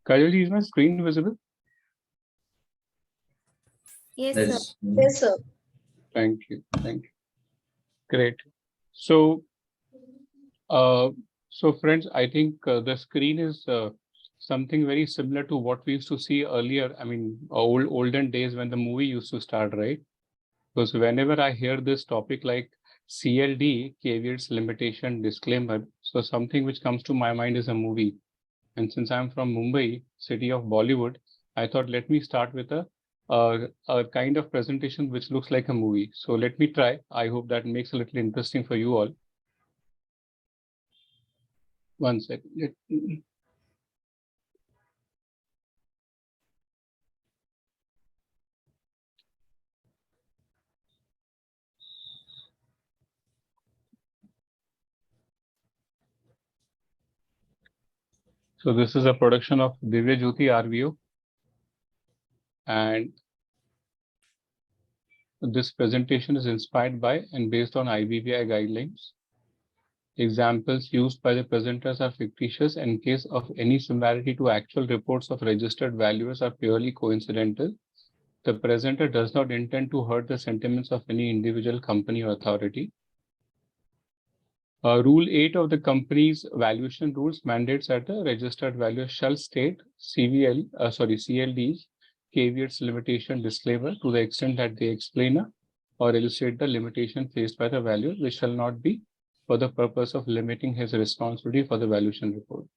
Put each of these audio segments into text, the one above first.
Kajal, is my screen visible? Yes, Yes. sir. Yes, sir. Thank you. Thank you. Great. So, friends, I think the screen is something very similar to what we used to see earlier. I mean, olden days when the movie used to start, right? Because whenever I hear this topic like CLD, caveats, limitation, disclaimer, so something which comes to my mind is a movie. And since I'm from Mumbai, city of Bollywood, I thought let me start with a kind of presentation which looks like a movie. So let me try. I hope that makes a little interesting for you all. One second. So this is a production of Divya Jyoti RVO, and this presentation is inspired by and based on IBBI guidelines. Examples used by the presenters are fictitious in case of any similarity to actual reports of registered valuers are purely coincidental. The presenter does not intend to hurt the sentiments of any individual company or authority. Rule 8 of the company's valuation rules mandates that the registered valuer shall state CLD's caveats, limitation, disclaimer to the extent that they explain or illustrate the limitation faced by the valuer, which shall not be for the purpose of limiting his responsibility for the valuation report.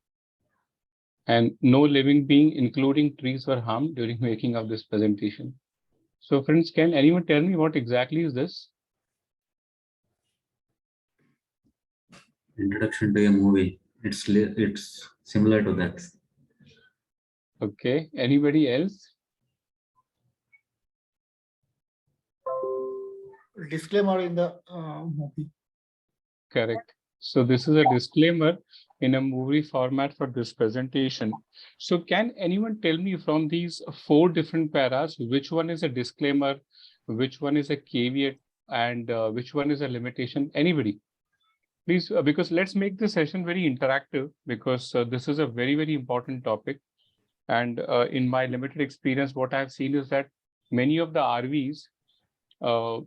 And no living being, including trees, were harmed during making of this presentation. So friends, can anyone tell me what exactly is this? Introduction to a movie. It's similar to that. Okay, anybody else? Disclaimer in the movie. Correct. So this is a disclaimer in a movie format for this presentation. So can anyone tell me from these 4 different paras, which one is a disclaimer, which one is a caveat, and which one is a limitation? Anybody? Please, because let's make this session very interactive, because this is a very, very important topic. And in my limited experience, what I've seen is that many of the RVs,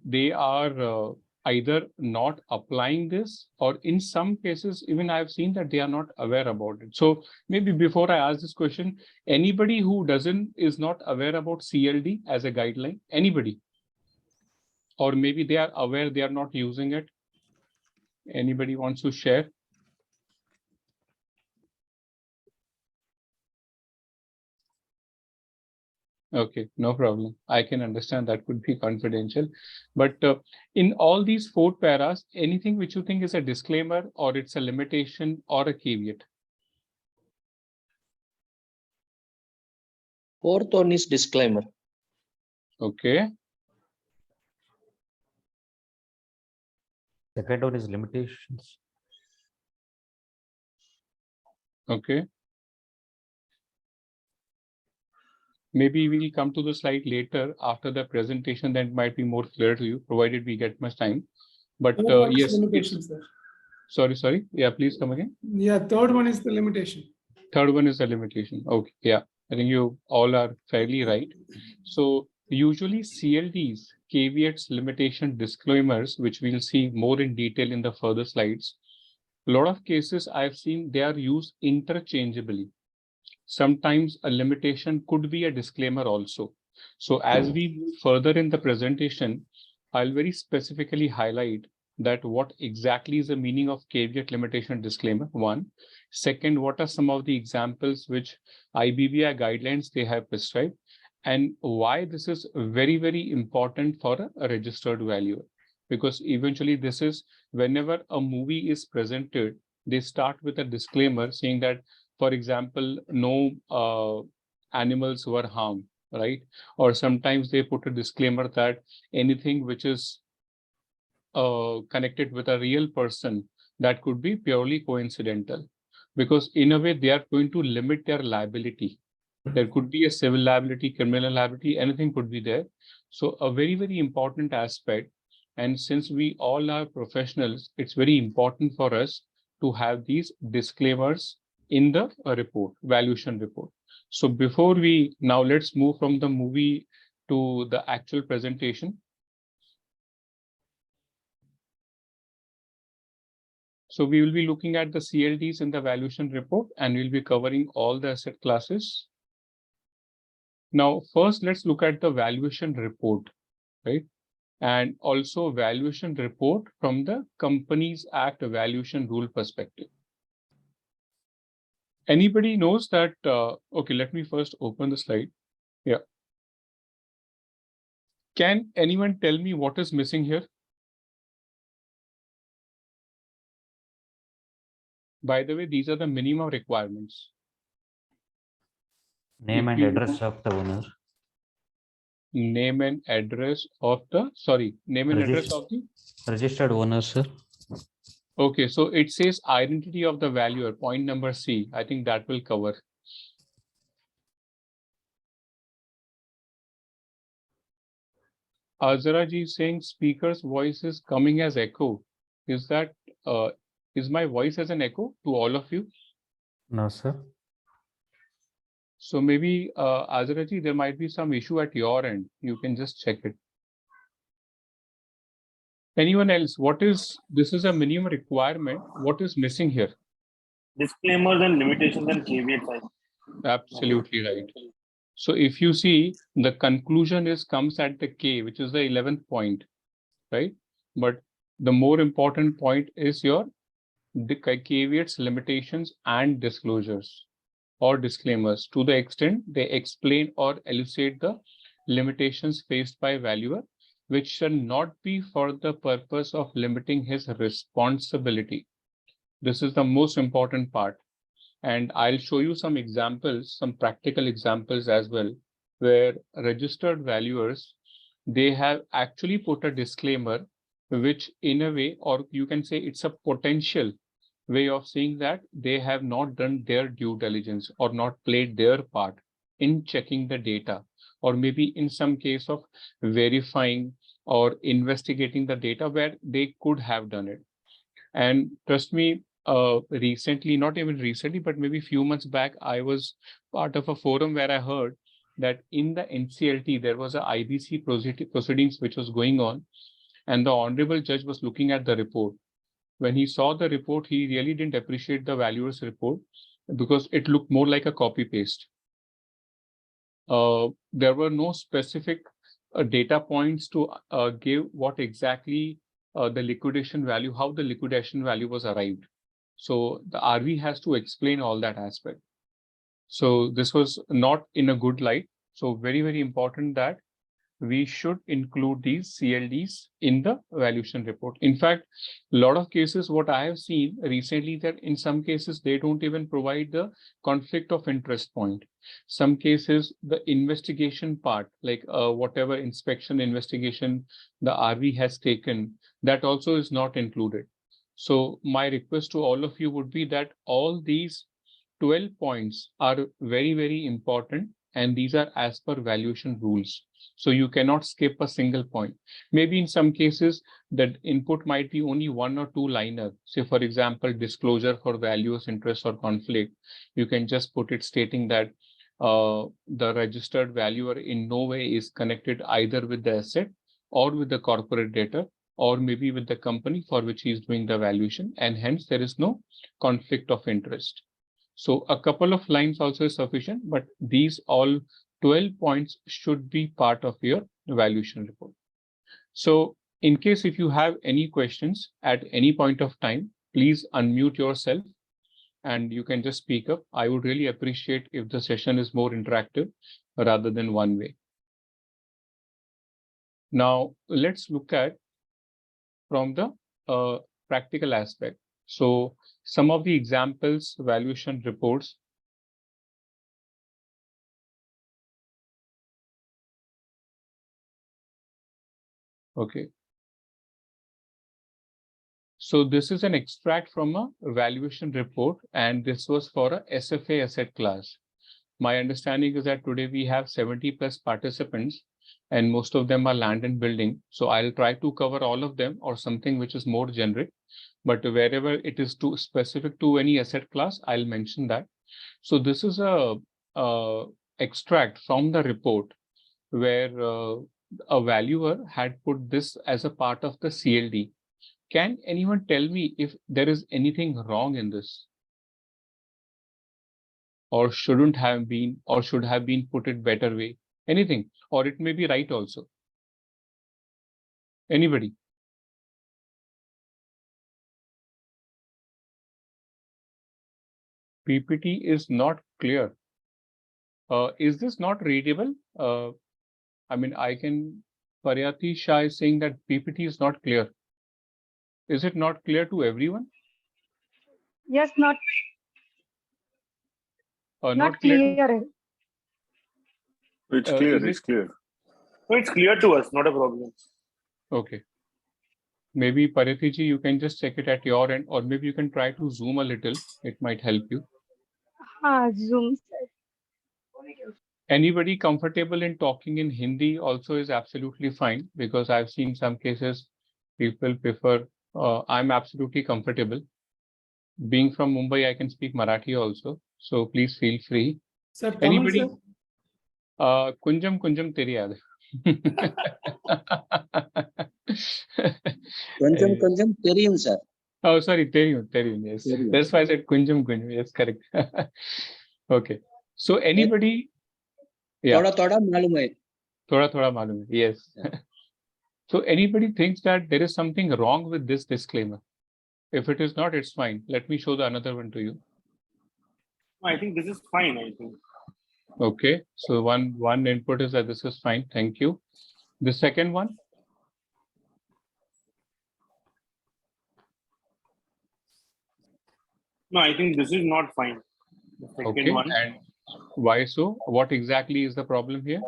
they are either not applying this, or in some cases, even I've seen that they are not aware about it. So maybe before I ask this question, anybody who is not aware about CLD as a guideline, anybody? Or maybe they are aware, they are not using it. Anybody wants to share? Okay, no problem. I can understand that could be confidential. But in all these 4 paras, anything which you think is a disclaimer, or it's a limitation, or a caveat? Fourth one is disclaimer. Okay. Second one is limitations. Okay. Maybe we'll come to the slide later after the presentation, that might be more clear to you, provided we get much time. But yes. Limitations there. Sorry. Yeah, please come again. Yeah, third one is the limitation. Third one is the limitation. Okay, yeah. I think you all are fairly right. So usually CLDs, caveats, limitation, disclaimers, which we'll see more in detail in the further slides. A lot of cases I've seen, they are used interchangeably. Sometimes a limitation could be a disclaimer also. So as we move further in the presentation, I'll very specifically highlight that what exactly is the meaning of caveat, limitation, disclaimer, 1. Second, what are some of the examples which IBBI guidelines they have prescribed, and why this is very, very important for a registered valuer. Because eventually this is, whenever a movie is presented, they start with a disclaimer saying that, for example, no animals were harmed, right? Or sometimes they put a disclaimer that anything which is connected with a real person, that could be purely coincidental. Because in a way, they are going to limit their liability. There could be a civil liability, criminal liability, anything could be there. So a very, very important aspect. And since we all are professionals, it's very important for us to have these disclaimers in the report, valuation report. So before we now let's move from the movie to the actual presentation. So we will be looking at the CLDs in the valuation report, and we'll be covering all the asset classes. Now, first, let's look at the valuation report, right? And also valuation report from the Companies Act valuation rule perspective. Anybody knows that, okay, let me first open the slide. Yeah. Can anyone tell me what is missing here? By the way, these are the minimum requirements. Name If and you address of the owner. name and address of the, sorry, name and address of the, Registered owner, sir. okay, so it says identity of the valuer, point number C. I think that will cover. Azaraji is saying speaker's voice is coming as echo. Is that, is my voice as an echo to all of you? No, sir. So maybe, Azaraji, there might be some issue at your end. You can just check it. Anyone else? What is, this is a minimum requirement. What is missing here? Disclaimers and limitations and caveats. Absolutely right. So if you see, the conclusion is comes at the K, which is the 11th point, right? But the more important point is your caveats, limitations, and disclosures or disclaimers, to the extent they explain or elucidate the limitations faced by valuer, which shall not be for the purpose of limiting his responsibility. This is the most important part. And I'll show you some examples, some practical examples as well, where registered valuers, they have actually put a disclaimer, which in a way, or you can say it's a potential way of saying that they have not done their due diligence or not played their part in checking the data, or maybe in some case of verifying or investigating the data where they could have done it. And trust me, recently, not even recently, but maybe a few months back, I was part of a forum where I heard that in the NCLT, there was a IBC proceedings which was going on, and the honorable judge was looking at the report. When he saw the report, he really didn't appreciate the valuer's report because it looked more like a copy paste. There were no specific data points to give what exactly the liquidation value, how the liquidation value was arrived. So the RV has to explain all that aspect. So this was not in a good light. So very, very important that we should include these CLDs in the valuation report. In fact, a lot of cases, what I have seen recently, that in some cases, they don't even provide the conflict of interest point. Some cases, the investigation part, like whatever inspection investigation the RV has taken, that also is not included. So my request to all of you would be that all these 12 points are very, very important, and these are as per valuation rules. So you cannot skip a single point. Maybe in some cases, that input might be only one or two liner. Say, for example, disclosure for values, interest, or conflict. You can just put it stating that the registered valuer in no way is connected either with the asset or with the corporate debtor, or maybe with the company for which he is doing the valuation, and hence there is no conflict of interest. So a couple of lines also is sufficient, but these all 12 points should be part of your valuation report. So in case if you have any questions at any point of time, please unmute yourself and you can just speak up. I would really appreciate if the session is more interactive rather than one way. Now let's look at from the practical aspect. So some of the examples, valuation reports. Okay. So this is an extract from a valuation report, and this was for a SFA asset class. My understanding is that today we have 70 plus participants, and most of them are land and building. So I'll try to cover all of them or something which is more generic, but wherever it is too specific to any asset class, I'll mention that. So this is a extract from the report where a valuer had put this as a part of the CLD. Can anyone tell me if there is anything wrong in this? Or shouldn't have been, or should have been put it better way? Anything, or it may be right also. Anybody? PPT is not clear. Is this not readable? I mean, Paryati Shah is saying that PPT is not clear. Is it not clear to everyone? Yes, not Not clear. clear. It's Is clear. it- It's clear. So it's clear to us, not a problem. Okay. Maybe Paryati ji, you can just check it at your end, or maybe you can try to zoom a little. It might help you. Zoom. Anybody comfortable in talking in Hindi also is absolutely fine, because I've seen some cases people prefer. I'm absolutely comfortable. Being from Mumbai, I can speak Marathi also. So please feel free. Sir, Tamil, Anybody? sir? Kunjam Kunjam teri yaad. Konjam தெரியும் sir. Oh, sorry, Teriyum, yes. Teriyum. That's why I said Kunjam Kunjam. Yes, correct. Okay. So anybody? Yeah. थोड़ा मालूम है. Thoda malum hai. Yes. So anybody thinks that there is something wrong with this disclaimer? If it is not, it's fine. Let me show the another one to you. I think this is fine, I think. Okay. So one input is that this is fine. Thank you. The second one. No, I think this is not fine. The second Okay. one. And why so? What exactly is the problem here?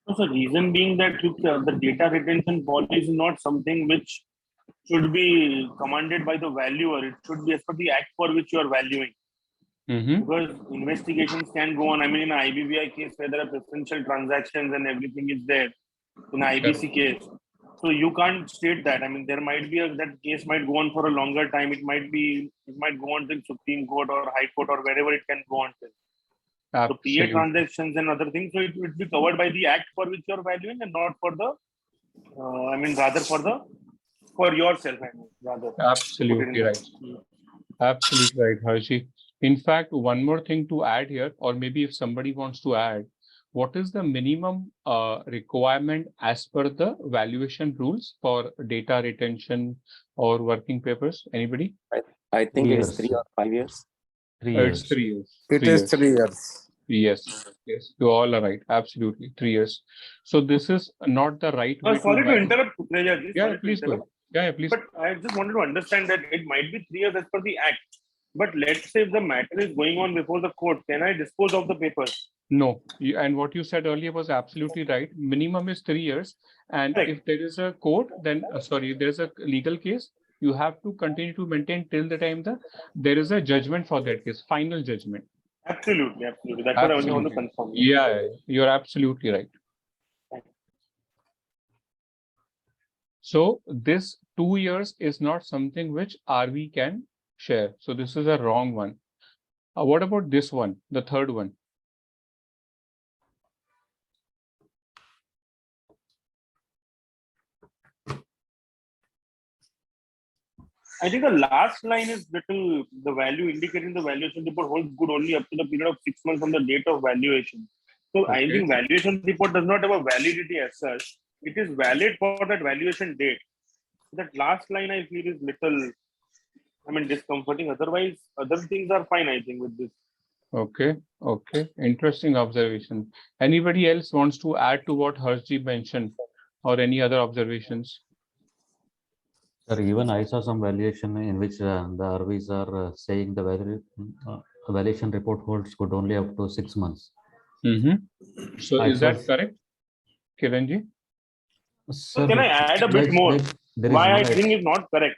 So the reason being that the data retention policy is not something which should be commanded by the valuer. It should be as per the act for which you are valuing. Because investigations can go on. I mean, in an IBBI case where there are preferential transactions and everything is there, in an IBC case. So you can't state that. I mean, there might be that case might go on for a longer time. It might go on till Supreme Court or High Court or wherever it can go on till. So PA transactions and other things, so it would be covered by the act for which you're valuing and not for the, rather for yourself, rather. Absolutely right. Absolutely right, Harshi. In fact, one more thing to add here, or maybe if somebody wants to add, what is the minimum requirement as per the valuation rules for data retention or working papers? Anybody? I think it is Years. 3 or 5 years. 3 It's years. 3 years. It 3 is years. 3 years. Yes, you all are right. Absolutely, 3 years. So this is not the right way Sorry to value. interrupt, Kukreja ji. Yeah, Sorry to please go. interrupt. Yeah, please. But I just wanted to understand that it might be 3 years as per the act. But let's say if the matter is going on before the court, can I dispose of the papers? No, and what you said earlier was absolutely right. Minimum is 3 years, and Correct. if there is a court, then if there's a legal case, you have to continue to maintain till the time there is a judgment for that case, final judgment. Absolutely. That's what I only want to Absolutely. confirm. Yeah, you're absolutely right. So this 2 years is not something which RV can share. So this is a wrong one. What about this one, the third one? I think the last line is little, the value indicating the valuation report holds good only up to the period of 6 months from the date of valuation. So I think valuation report does not have a validity as such. It is valid for that valuation date. That last line I feel is little, discomforting. Otherwise, other things are fine, I think, with this. Okay. Interesting observation. Anybody else wants to add to what Harshji mentioned or any other observations? Sir, even I saw some valuation in which the RVs are saying the valuation report holds good only up to 6 months. So is that correct, Kiranji? So can I add a bit more? Why I think is not correct,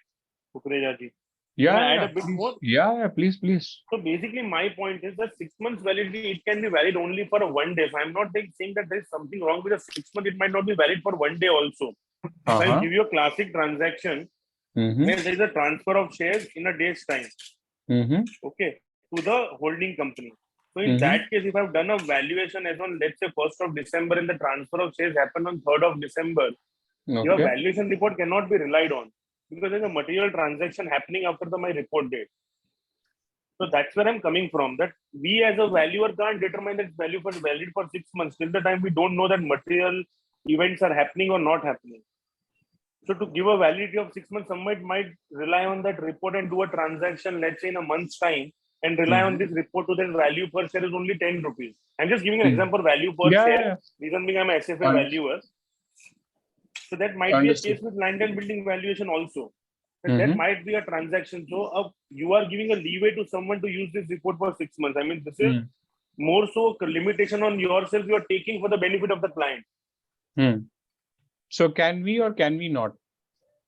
Kukreja ji. Can I add a bit more? Yeah, please. So basically, my point is that 6 months validity, it can be valid only for 1 day. So I'm not saying that there is something wrong with the 6 months. It might not be valid for 1 day also. So I'll give you a classic transaction where there is a transfer of shares in a day's time. Okay, to the holding company. So in Mhm. that case, if I've done a valuation as on, let's say, 1st of December and the transfer of shares happened on 3rd of December, your Okay. valuation report cannot be relied on because there's a material transaction happening after my report date. So that's where I'm coming from, that we as a valuer can't determine that value for valid for 6 months till the time we don't know that material events are happening or not happening. So to give a validity of 6 months, somebody might rely on that report and do a transaction, let's say in a month's time, and rely on this report to then value per share is only 10 rupees. I'm just giving an example, value per Yeah, share. yeah. Reason being I'm a SFA valuer. So that might be a Understood. case with land and building valuation also. That Mhm. might be a transaction. So you are giving a leeway to someone to use this report for 6 months. I mean, this is Mm. more so a limitation on yourself you are taking for the benefit of the client. Mm. So can we or can we not?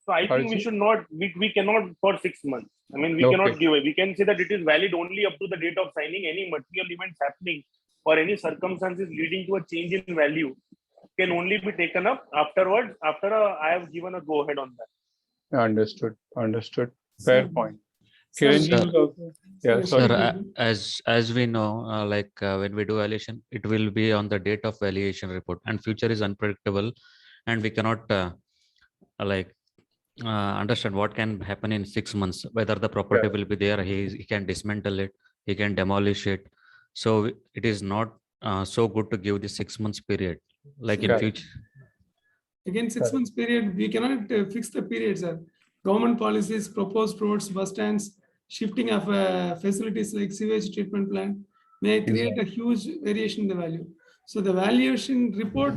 So I think we Archie? should not, we cannot for 6 months. I mean, we Okay. cannot give away. We can say that it is valid only up to the date of signing. Any material events happening or any circumstances leading to a change in value can only be taken up afterwards, after I have given a go ahead on that. Understood. Understood. Fair Sir, point. sir, Kiranji Sir. was also. Yeah, Sir, sorry. Sir, as we know, when we do valuation, it will be on the date of valuation report, and future is unpredictable, and we cannot like understand what can happen in 6 months. Whether the property Yeah. will be there, he can dismantle it, he can demolish it. So it is not so good to give the 6 months period. Like in Yeah. future, again, 6 months period, we cannot fix the period, sir. Government policies, proposed roads, bus stands, shifting of facilities like sewage treatment plant may create a huge variation in the value. So the valuation report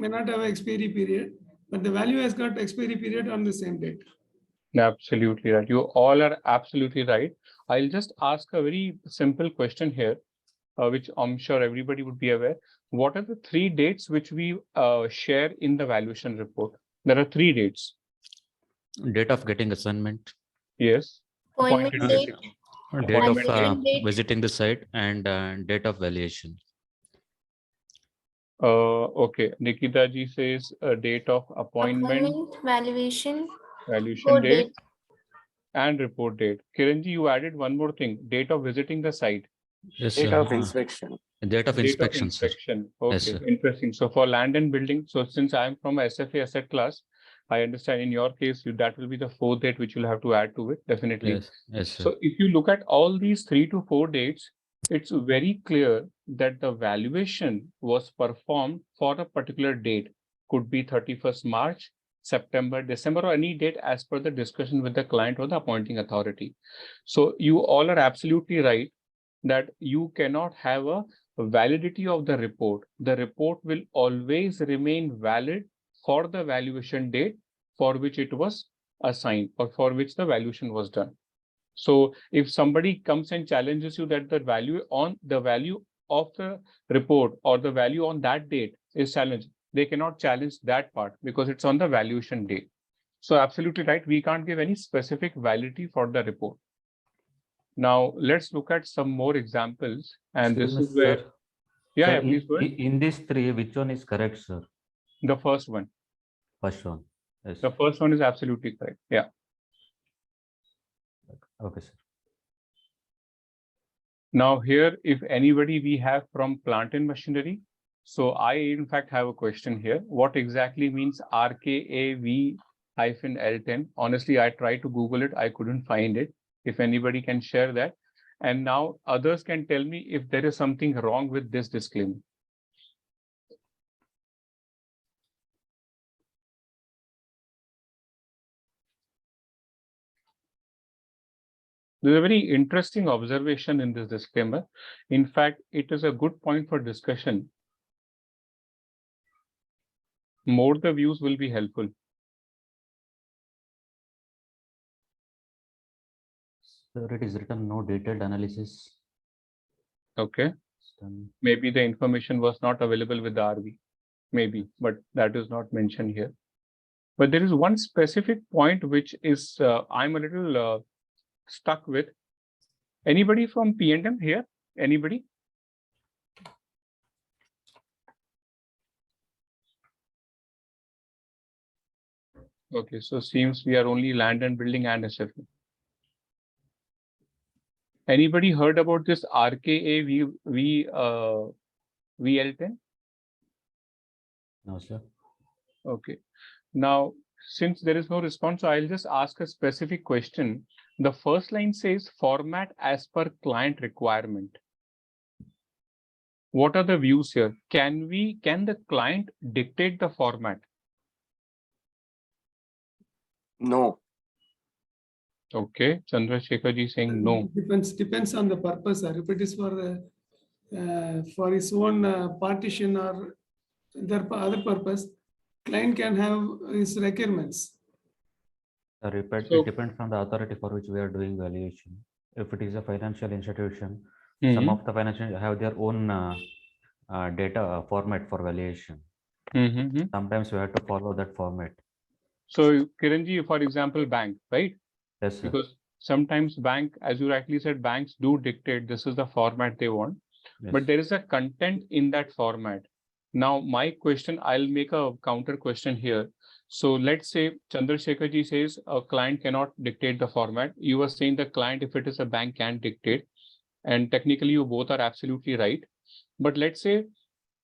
may not have an expiry period, but the value has got expiry period on the same date. Absolutely right. You all are absolutely right. I'll just ask a very simple question here, which I'm sure everybody would be aware. What are the 3 dates which we share in the valuation report? There are 3 dates. date of getting assignment, Yes. Appointment date, date of valuation date. visiting the site, and date of valuation. Okay. Nikita ji says date of appointment, Valuation, valuation report date, date. and report date. Kiranji, you added one more thing, date of visiting the site. Yes, Date sir. of inspection. Date of Date of inspection, sir. inspection. Yes, Okay, sir. interesting. So for land and building, so since I'm from a SFA asset class, I understand in your case, that will be the 4th date which you'll have to add to it, definitely. Yes, yes, sir. So if you look at all these 3 to 4 dates, it's very clear that the valuation was performed for a particular date. Could be 31st March, September, December, or any date as per the discussion with the client or the appointing authority. So you all are absolutely right that you cannot have a validity of the report. The report will always remain valid for the valuation date for which it was assigned or for which the valuation was done. So if somebody comes and challenges you that the value of the report or the value on that date is challenged, they cannot challenge that part because it's on the valuation date. So absolutely right. We can't give any specific validity for the report. Now let's look at some more examples. And Excuse this me, is where, sir. yeah, Sir, yeah, please go ahead. in these 3, which one is correct, sir? The first one. First one. Yes. The first one is absolutely correct. Yeah. Okay, sir. Now here, if anybody we have from plant and machinery. So I in fact have a question here. What exactly means RKAV-L10? Honestly, I tried to Google it. I couldn't find it. If anybody can share that. And now others can tell me if there is something wrong with this disclaimer. There's a very interesting observation in this disclaimer. In fact, it is a good point for discussion. More the views will be helpful. Sir, it is written no detailed analysis. Okay. Maybe the information was not available with the RV. Maybe, but that is not mentioned here. But there is one specific point which is I'm a little stuck with. Anybody from P&M here? Anybody? Okay, so seems we are only land and building and SFA. Anybody heard about this RKA VL10? No, sir. Okay. Now, since there is no response, so I'll just ask a specific question. The first line says format as per client requirement. What are the views here? Can the client dictate the format? No. Okay, Chandrasekhar ji saying no. Depends on the purpose, sir. If it is for his own partition or other purpose, client can have his requirements. Sir, So- it depends on the authority for which we are doing valuation. If it is a financial institution, some Mhm. of the financial have their own data format for valuation. Mhm. Sometimes we have to follow that format. So Kiranji, for example, bank, right? Yes, sir. Because sometimes bank, as you rightly said, banks do dictate this is the format they want, Yes. but there is a content in that format. Now, my question, I'll make a counter question here. So let's say Chandrasekhar ji says a client cannot dictate the format. You were saying the client, if it is a bank, can dictate. And technically, you both are absolutely right. But let's say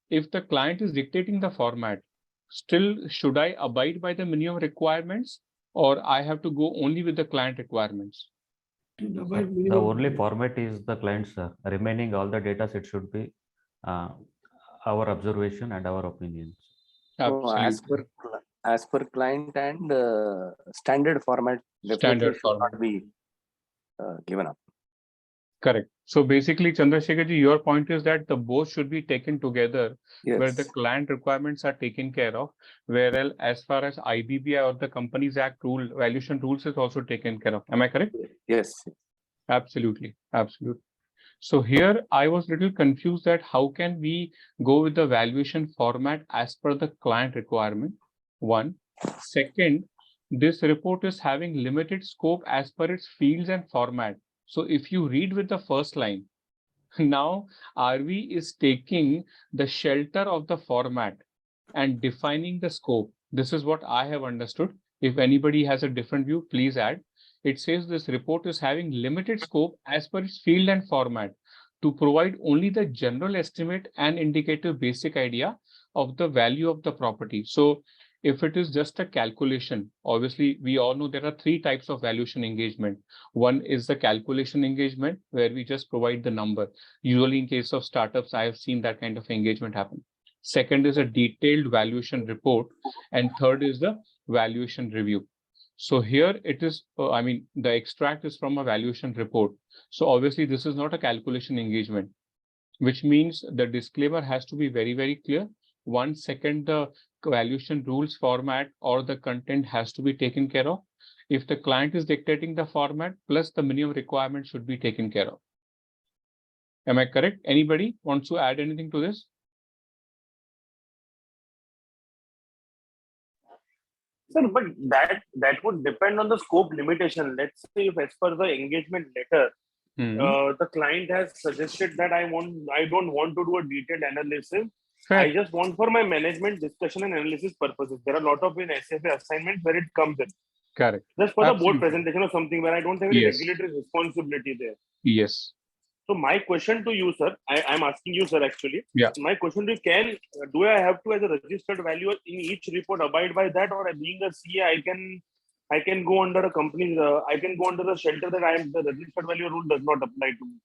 if the client is dictating the format, still should I abide by the minimum requirements, or I have to go only with the client requirements? The only format is the client's. Remaining all the data it should be our observation and our opinions. So Absolutely. as per client and standard format definitely Standard should format. not be given up. Correct. So basically, Chandrasekhar ji, your point is that the both should be taken together, where the Yes. client requirements are taken care of, whereas as far as IBBI or the Companies Act rule, valuation rules is also taken care of. Am I correct? Yes. Absolutely. Absolutely. So here I was a little confused that how can we go with the valuation format as per the client requirement? One. Second, this report is having limited scope as per its fields and format. So if you read with the first line, now RV is taking the shelter of the format and defining the scope. This is what I have understood. If anybody has a different view, please add. It says this report is having limited scope as per its field and format to provide only the general estimate and indicative basic idea of the value of the property. So if it is just a calculation, obviously we all know there are three types of valuation engagement. One is the calculation engagement where we just provide the number. Usually in case of startups, I have seen that kind of engagement happen. Second is a detailed valuation report, and third is the valuation review. So here it is, the extract is from a valuation report. So obviously this is not a calculation engagement, which means the disclaimer has to be very, very clear. One second, the valuation rules format or the content has to be taken care of. If the client is dictating the format, plus the minimum requirement should be taken care of. Am I correct? Anybody wants to add anything to this? Sir, but that would depend on the scope limitation. Let's say if as per the engagement letter, the client has suggested that I don't want to do a detailed analysis. Fair. I just want for my management discussion and analysis purposes. There are a lot of in SFA assignments where it comes in. Correct. Just for the Absolutely. board presentation or something where I don't have any Yes. regulatory responsibility there. Yes. So my question to you, sir, I'm asking you, sir, actually. Yeah. My question to you, do I have to, as a registered valuer in each report, abide by that, or being a CA, I can go under a company, I can go under the shelter that the registered valuer rule does not apply to me.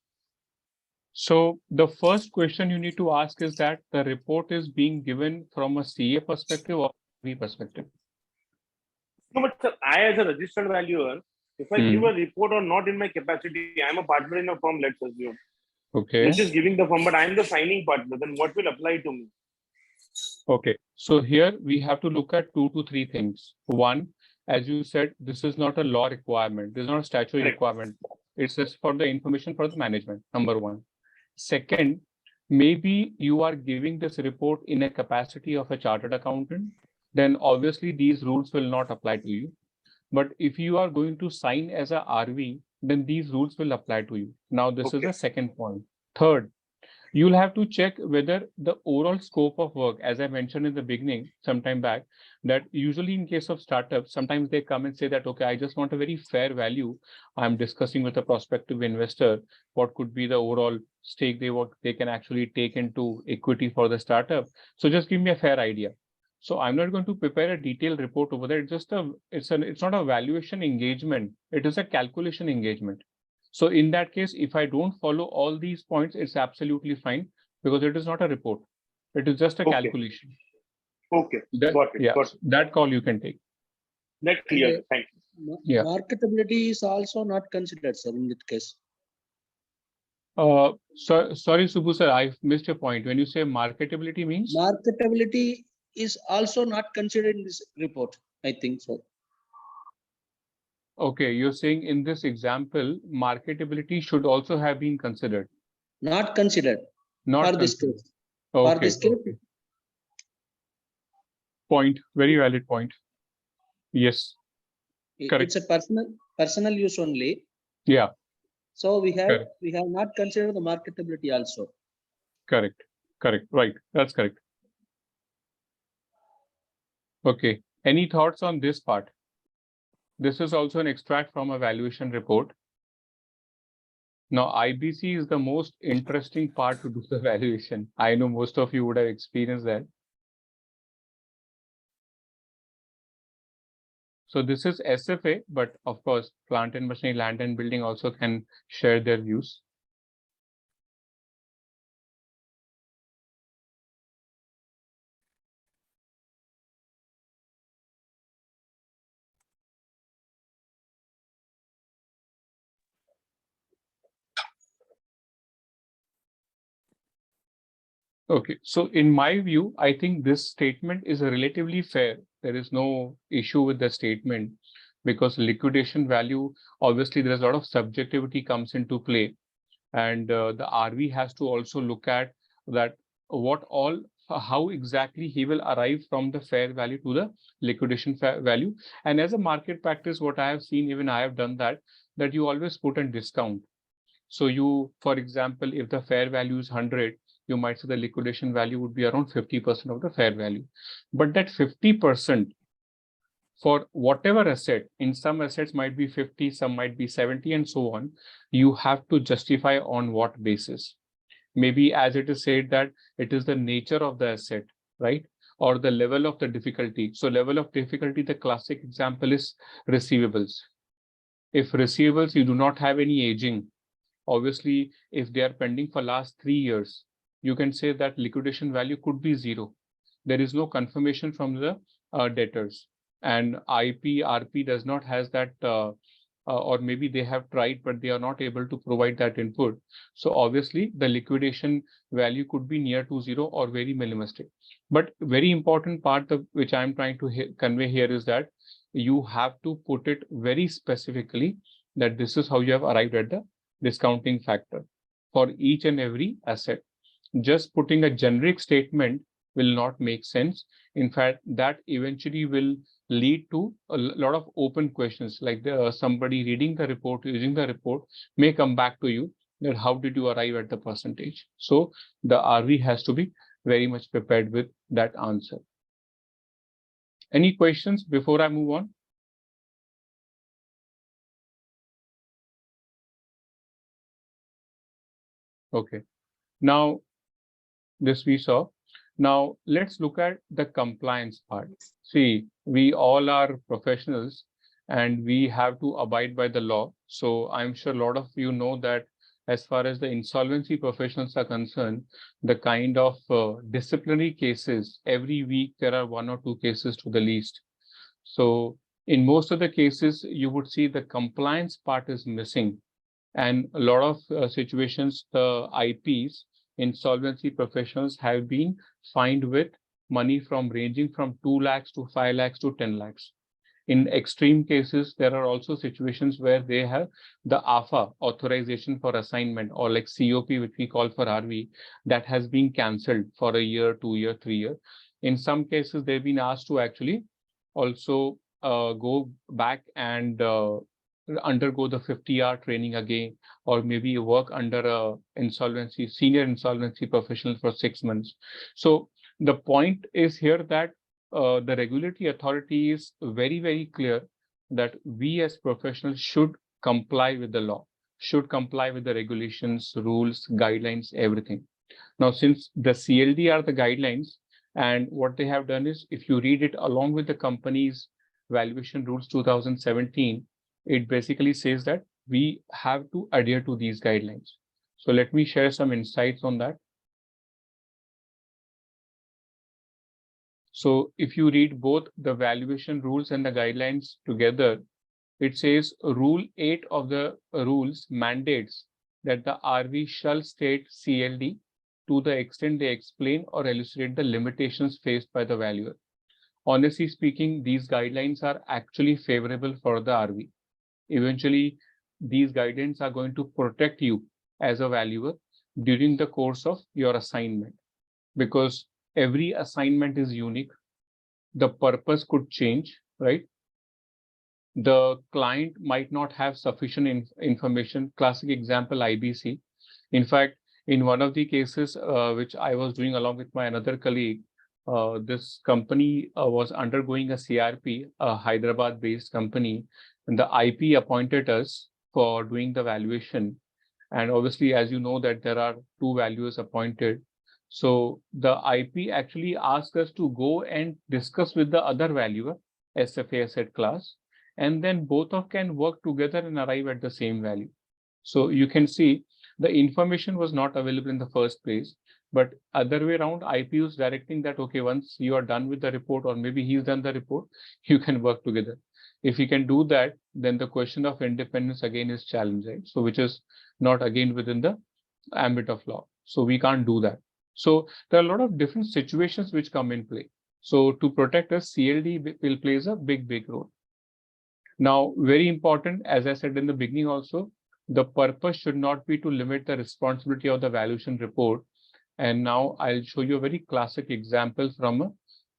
So the first question you need to ask is that the report is being given from a CA perspective or V perspective. No, but sir, I as a registered valuer, if I give a report or not in my capacity, I'm a partner in a firm, let's assume. Okay. Which is giving the firm, but I'm the signing partner, then what will apply to me? Okay. So here we have to look at 2 to 3 things. One, as you said, this is not a law requirement. This is not a statutory Correct. requirement. It's just for the information for the management, number one. Second, maybe you are giving this report in a capacity of a chartered accountant, then obviously these rules will not apply to you. But if you are going to sign as a RV, then these rules will apply to you. Now, this is Okay. the second point. Third, you'll have to check whether the overall scope of work, as I mentioned in the beginning, sometime back, that usually in case of startups, sometimes they come and say that, okay, I just want a very fair value. I'm discussing with a prospective investor, what could be the overall stake they can actually take into equity for the startup. So just give me a fair idea. So I'm not going to prepare a detailed report over there. It's not a valuation engagement. It is a calculation engagement. So in that case, if I don't follow all these points, it's absolutely fine because it is not a report. It is just a Okay. calculation. Okay, got it. Yeah, Got it. that call you can take. That clear. Thank you. Yeah. Marketability is also not considered, sir, in that case. Sorry, Subbu sir, I missed your point. When you say marketability means? Marketability is also not considered in this report, I think so. Okay, you're saying in this example, marketability should also have been considered. Not considered Not for this considered. case. Okay, For this case, okay. Point, very valid point. Yes, correct. it's a personal use only. Yeah, So we have correct. not considered the marketability also. Correct. Right. That's correct. Okay. Any thoughts on this part? This is also an extract from a valuation report. Now, IBC is the most interesting part to do the valuation. I know most of you would have experienced that. So this is SFA, but of course, plant and machinery, land and building also can share their views. Okay, so in my view, I think this statement is relatively fair. There is no issue with the statement because liquidation value, obviously there's a lot of subjectivity comes into play. And the RV has to also look at that how exactly he will arrive from the fair value to the liquidation value. And as a market practice, what I have seen, even I have done that you always put a discount. So you, for example, if the fair value is 100, you might say the liquidation value would be around 50% of the fair value. But that 50% for whatever asset, in some assets might be 50, some might be 70, and so on, you have to justify on what basis. Maybe as it is said that it is the nature of the asset, right? Or the level of the difficulty. So level of difficulty, the classic example is receivables. If receivables, you do not have any aging, obviously, if they are pending for last 3 years, you can say that liquidation value could be 0. There is no confirmation from the debtors, and RP does not has that, or maybe they have tried, but they are not able to provide that input. So obviously, the liquidation value could be near to 0 or very minimalistic. But very important part of which I am trying to convey here is that you have to put it very specifically that this is how you have arrived at the discounting factor for each and every asset. Just putting a generic statement will not make sense. In fact, that eventually will lead to a lot of open questions, like somebody reading the report, using the report, may come back to you that how did you arrive at the percentage? So the RV has to be very much prepared with that answer. Any questions before I move on? Okay. Now, this we saw. Now, let's look at the compliance part. See, we all are professionals and we have to abide by the law. So I'm sure a lot of you know that as far as the insolvency professionals are concerned, the kind of disciplinary cases, every week there are 1 or 2 cases to the least. So in most of the cases, you would see the compliance part is missing. And a lot of situations, the IPs, insolvency professionals, have been fined with money from ranging from 2 lakhs to 5 lakhs to 10 lakhs. In extreme cases, there are also situations where they have the AFA, authorization for assignment, or like COP, which we call for RV, that has been cancelled for a year, 2 year, 3 year. In some cases, they've been asked to actually also go back and undergo the 50-hour training again, or maybe work under a senior insolvency professional for 6 months. So the point is here that the regulatory authority is very, very clear that we as professionals should comply with the law, should comply with the regulations, rules, guidelines, everything. Now, since the CLD are the guidelines, and what they have done is, if you read it along with the company's valuation rules 2017, it basically says that we have to adhere to these guidelines. So let me share some insights on that. So if you read both the valuation rules and the guidelines together, it says Rule 8 of the rules mandates that the RV shall state CLD to the extent they explain or elucidate the limitations faced by the valuer. Honestly speaking, these guidelines are actually favorable for the RV. Eventually, these guidelines are going to protect you as a valuer during the course of your assignment, because every assignment is unique. The purpose could change, right? The client might not have sufficient information. Classic example, IBC. In fact, in one of the cases which I was doing along with my another colleague, this company was undergoing a CRP, a Hyderabad-based company, and the IP appointed us for doing the valuation. And obviously, as you know, that there are 2 valuers appointed. So the IP actually asked us to go and discuss with the other valuer, SFA asset class, and then both of can work together and arrive at the same value. So you can see the information was not available in the first place, but other way around, IP is directing that, okay, once you are done with the report, or maybe he's done the report, you can work together. If you can do that, then the question of independence again is challenged, right? So which is not again within the ambit of law. So we can't do that. So there are a lot of different situations which come in play. So to protect us, CLD will plays a big role. Now, very important, as I said in the beginning also, the purpose should not be to limit the responsibility of the valuation report. And now I'll show you a very classic example from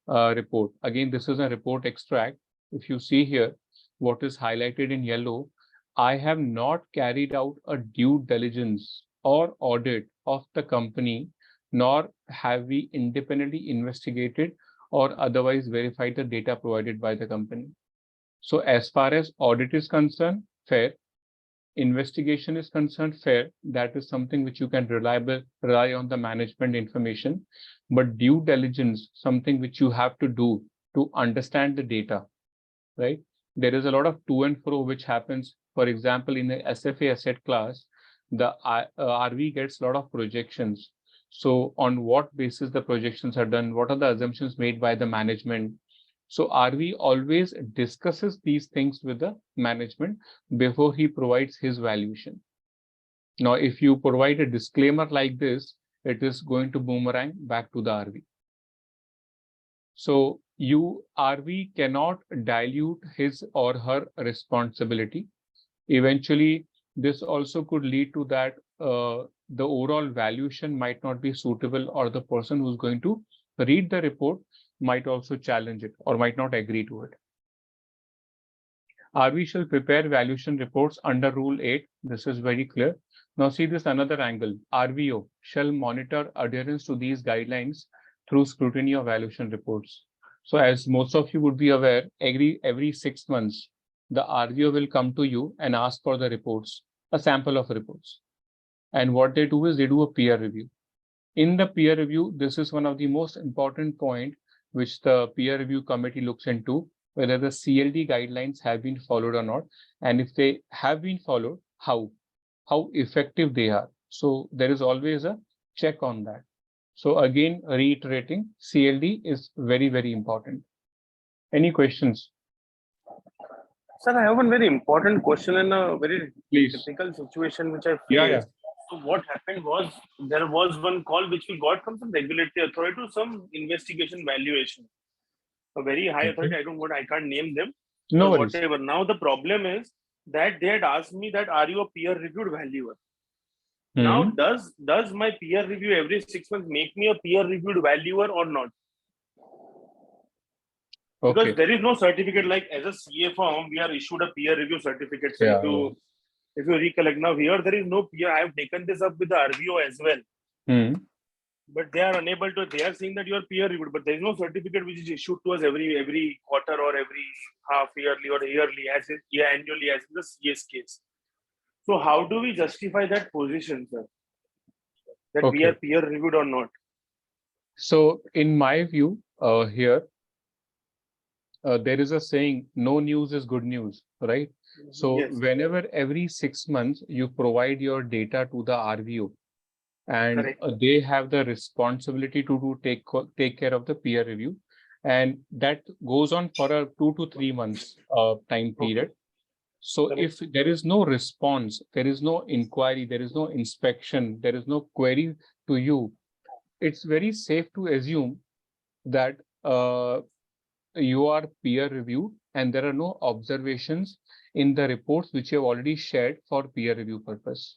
a report. Again, this is a report extract. If you see here, what is highlighted in yellow, I have not carried out a due diligence or audit of the company, nor have we independently investigated or otherwise verified the data provided by the company. So as far as audit is concerned, fair. Investigation is concerned, fair. That is something which you can rely on the management information. But due diligence, something which you have to do to understand the data, right? There is a lot of to and fro which happens. For example, in the SFA asset class, the RV gets a lot of projections. So on what basis the projections are done? What are the assumptions made by the management? So RV always discusses these things with the management before he provides his valuation. Now, if you provide a disclaimer like this, it is going to boomerang back to the RV. So RV cannot dilute his or her responsibility. Eventually, this also could lead to that the overall valuation might not be suitable, or the person who's going to read the report might also challenge it or might not agree to it. RV shall prepare valuation reports under Rule 8. This is very clear. Now see this another angle. RVO shall monitor adherence to these guidelines through scrutiny of valuation reports. So as most of you would be aware, every 6 months, the RVO will come to you and ask for the reports, a sample of reports. And what they do is they do a peer review. In the peer review, this is one of the most important point which the peer review committee looks into, whether the CLD guidelines have been followed or not. And if they have been followed, how effective they are. So there is always a check on that. So again, reiterating, CLD is very, very important. Any questions? Sir, I have one very important question in a very Please. typical situation which I faced. Yeah. So what happened was, there was one call which we got from some regulatory authority to some investigation valuation. A very high authority, I can't name them. No worries. Whatever. Now the problem is that they had asked me that, are you a peer reviewed valuer? Now, does my peer review every 6 months make me a peer reviewed valuer or not? Because Okay. there is no certificate like as a CA firm, we are issued a peer review certificate. So Yeah. if you recollect now here, there is no peer. I have taken this up with the RVO as well. Hmm. But they are unable to, they are saying that you are peer reviewed, but there is no certificate which is issued to us every quarter or every half yearly or yearly as in annually as in the CS case. So how do we justify that position, sir? That we Okay. are peer reviewed or not? So in my view, here, there is a saying, no news is good news, right? So Yes. whenever every 6 months you provide your data to the RVO, and Correct. they have the responsibility to take care of the peer review, and that goes on for a 2 to 3 months time period. So Correct. if there is no response, there is no inquiry, there is no inspection, there is no query to you, it's very safe to assume that you are peer reviewed and there are no observations in the reports which you have already shared for peer review purpose.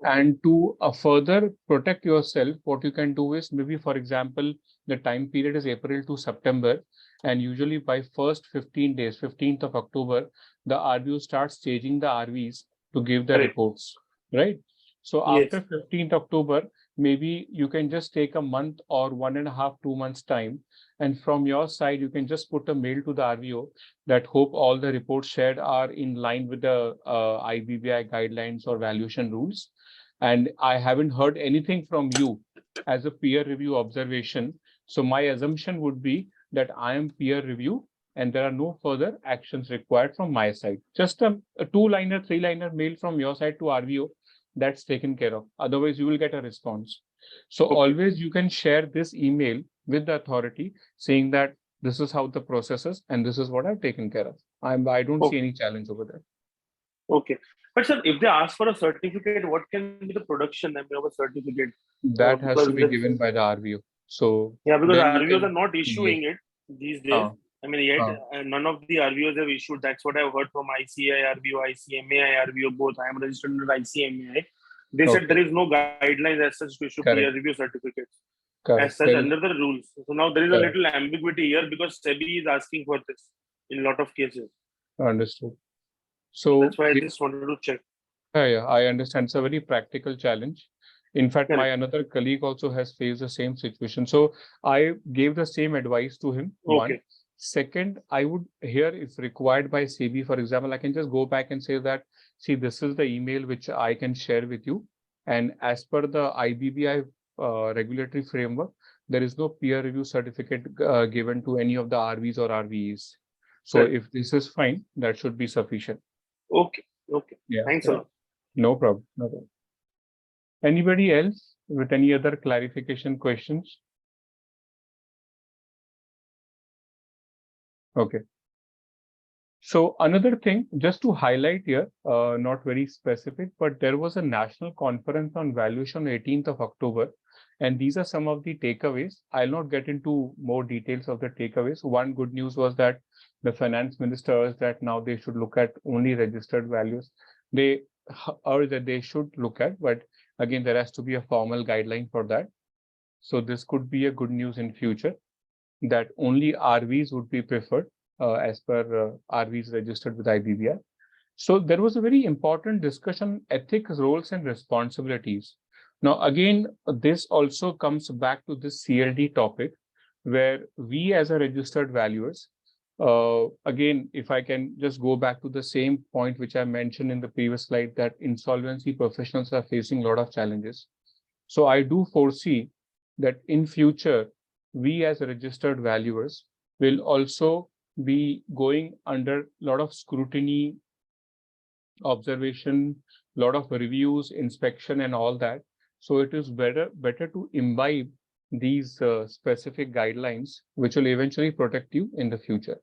And to further protect yourself, what you can do is maybe, for example, the time period is April to September, and usually by first 15 days, 15th of October, the RVO starts staging the RVs to give the Correct. reports, right? So Yes. after 15th October, maybe you can just take a month or 1.5, 2 months time. And from your side, you can just put a mail to the RVO that hope all the reports shared are in line with the IBBI guidelines or valuation rules. And I haven't heard anything from you as a peer review observation. So my assumption would be that I am peer review and there are no further actions required from my side. Just a 2-liner, 3-liner mail from your side to RVO, that's taken care of. Otherwise, you will get a response. So always you can share this email with the authority saying that this is how the process is and this is what I've taken care of. I don't see any challenge over there. Okay. But sir, if they ask for a certificate, what can be the production of a certificate? That has to Because be given by the RVO. So yeah, because then you RVOs can, are not issuing it these days. I mean, yet none of the RVOs have issued. That's what I've heard from ICI RVO, ICMA RVO, both. I am registered under ICMA. They said there is no guidelines as such to issue peer review certificates as such under the rules. So now there is a little ambiguity here because SEBI is asking for this in a lot of cases. Understood. So that's why I just wanted to check. Yeah, I understand. It's a very practical challenge. In fact, my another colleague also has faced the same situation. So I gave the same advice to him. One. Second, I would here, if required by SEBI, for example, I can just go back and say that, see, this is the email which I can share with you. And as per the IBBI regulatory framework, there is no peer review certificate given to any of the RVs or RVEs. So if this is fine, that should be sufficient. Okay. Yeah. Thanks a lot. No problem. Anybody else with any other clarification questions? Okay. So another thing, just to highlight here, not very specific, but there was a national conference on valuation 18th of October. And these are some of the takeaways. I'll not get into more details of the takeaways. One good news was that the finance minister urged that now they should look at only registered values. They urge that they should look at, but again, there has to be a formal guideline for that. So this could be a good news in future that only RVs would be preferred as per RVs registered with IBBI. So there was a very important discussion, ethics, roles, and responsibilities. Now, again, this also comes back to this CLD topic, where we as a registered valuers, again, if I can just go back to the same point which I mentioned in the previous slide, that insolvency professionals are facing a lot of challenges. So I do foresee that in future, we as registered valuers will also be going under a lot of scrutiny, observation, lot of reviews, inspection, and all that. So it is better to imbibe these specific guidelines, which will eventually protect you in the future.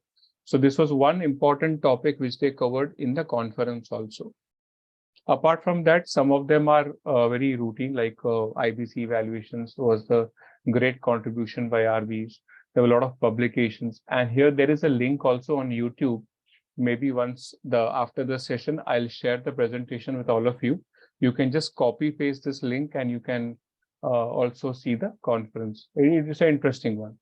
So this was one important topic which they covered in the conference also. Apart from that, some of them are very routine, like IBC evaluations was the great contribution by RVs. There were a lot of publications, and here there is a link also on YouTube. Maybe once after the session, I'll share the presentation with all of you. You can just copy paste this link and you can also see the conference. It is an interesting one.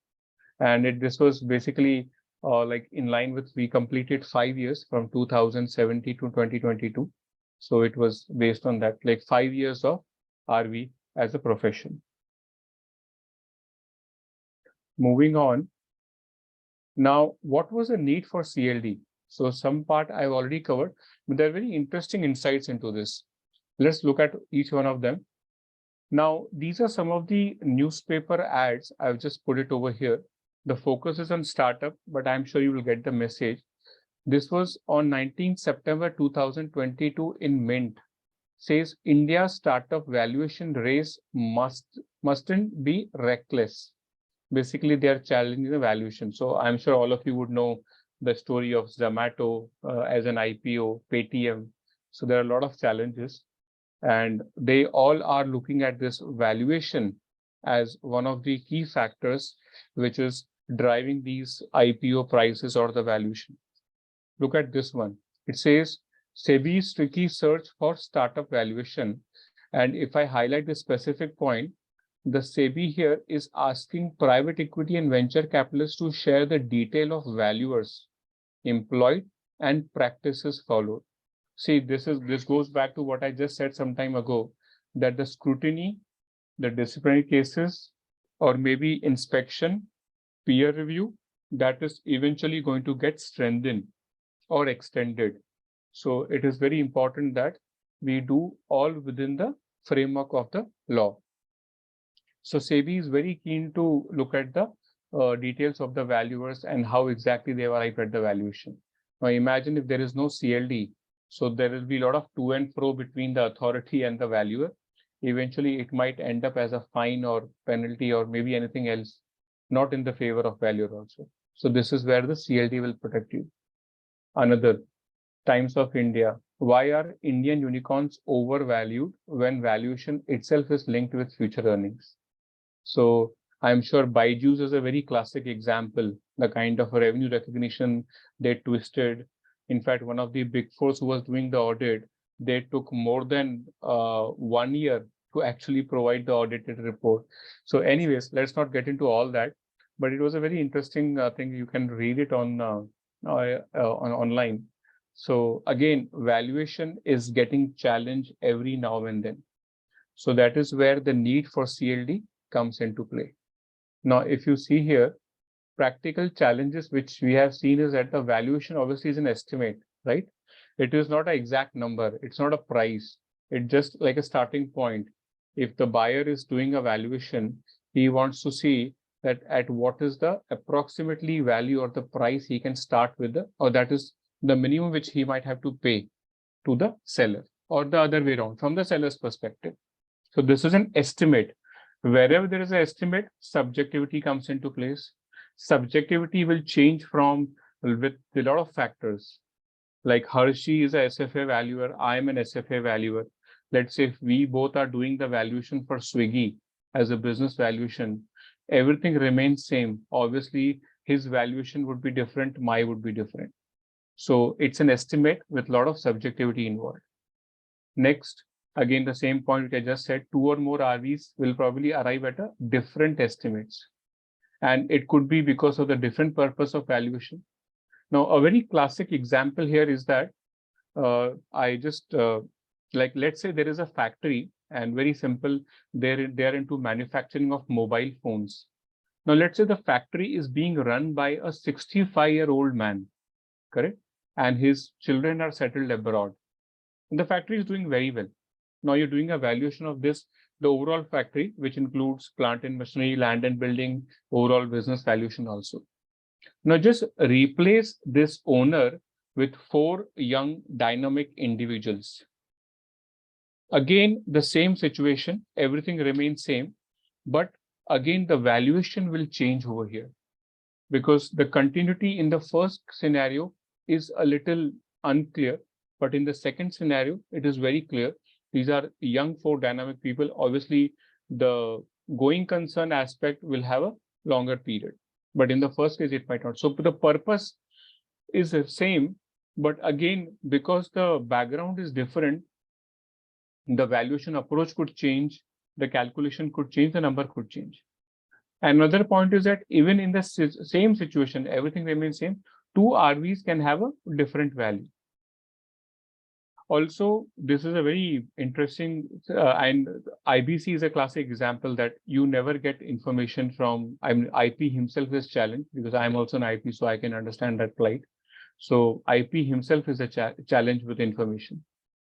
And this was basically like in line with, we completed 5 years from 2017 to 2022. So it was based on that, like 5 years of RV as a profession. Moving on. Now, what was the need for CLD? So some part I've already covered, but there are very interesting insights into this. Let's look at each one of them. Now, these are some of the newspaper ads. I've just put it over here. The focus is on startup, but I'm sure you will get the message. This was on 19th September 2022 in Mint. Says India startup valuation race mustn't be reckless. Basically, they are challenging the valuation. So I'm sure all of you would know the story of Zomato as an IPO, Paytm. So there are a lot of challenges, and they all are looking at this valuation as one of the key factors which is driving these IPO prices or the valuation. Look at this one. It says SEBI's tricky search for startup valuation. And if I highlight the specific point, the SEBI here is asking private equity and venture capitalists to share the detail of valuers employed and practices followed. See, this goes back to what I just said some time ago, that the scrutiny, the disciplinary cases, or maybe inspection, peer review, that is eventually going to get strengthened or extended. So it is very important that we do all within the framework of the law. So SEBI is very keen to look at the details of the valuers and how exactly they arrive at the valuation. Now imagine if there is no CLD, so there will be a lot of to and fro between the authority and the valuer. Eventually, it might end up as a fine or penalty or maybe anything else, not in the favor of valuer also. So this is where the CLD will protect you. Another, Times of India. Why are Indian unicorns overvalued when valuation itself is linked with future earnings? So I'm sure Byju's is a very classic example, the kind of revenue recognition they twisted. In fact, one of the big fours who was doing the audit, they took more than 1 year to actually provide the audited report. So anyways, let's not get into all that, but it was a very interesting thing. You can read it on online. So again, valuation is getting challenged every now and then. So that is where the need for CLD comes into play. Now, if you see here, practical challenges which we have seen is that the valuation obviously is an estimate, right? It is not an exact number. It's not a price. It's just like a starting point. If the buyer is doing a valuation, he wants to see that at what is the approximately value or the price he can start with, or that is the minimum which he might have to pay to the seller, or the other way around from the seller's perspective. So this is an estimate. Wherever there is an estimate, subjectivity comes into place. Subjectivity will change from with a lot of factors. Like Hershey is a SFA valuer, I am an SFA valuer. Let's say if we both are doing the valuation for Swiggy as a business valuation, everything remains same. Obviously, his valuation would be different, mine would be different. So it's an estimate with a lot of subjectivity involved. Next, again, the same point which I just said, 2 or more RVs will probably arrive at a different estimates. And it could be because of the different purpose of valuation. Now, a very classic example here is that I just like, let's say there is a factory and very simple, they're into manufacturing of mobile phones. Now, let's say the factory is being run by a 65-year-old man, correct? And his children are settled abroad. And the factory is doing very well. Now you're doing a valuation of this, the overall factory, which includes plant and machinery, land and building, overall business valuation also. Now just replace this owner with 4 young dynamic individuals. Again, the same situation, everything remains same, but again, the valuation will change over here because the continuity in the first scenario is a little unclear, but in the second scenario, it is very clear. These are young 4 dynamic people. Obviously, the going concern aspect will have a longer period, but in the first case, it might not. So the purpose is the same, but again, because the background is different, the valuation approach could change, the calculation could change, the number could change. Another point is that even in the same situation, everything remains same. Two RVs can have a different value. Also, this is a very interesting, and IBC is a classic example that you never get information from. I mean, IP himself is challenged because I'm also an IP, so I can understand that plight. So IP himself is a challenge with information.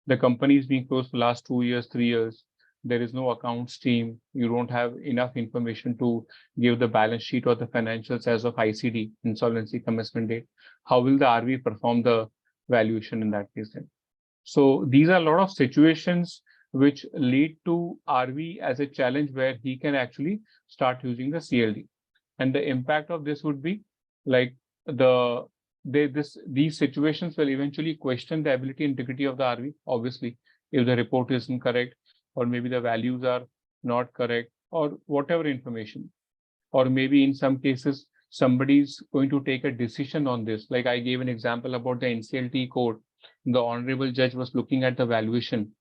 The company is being closed for last 2 years, 3 years. There is no accounts team. You don't have enough information to give the balance sheet or the financials as of ICD, insolvency commencement date. How will the RV perform the valuation in that case then? So these are a lot of situations which lead to RV as a challenge where he can actually start using the CLD. And the impact of this would be like these situations will eventually question the ability and integrity of the RV. Obviously, if the report is incorrect, or maybe the values are not correct, or whatever information, or maybe in some cases, somebody's going to take a decision on this. Like I gave an example about the NCLT code. The honorable judge was looking at the valuation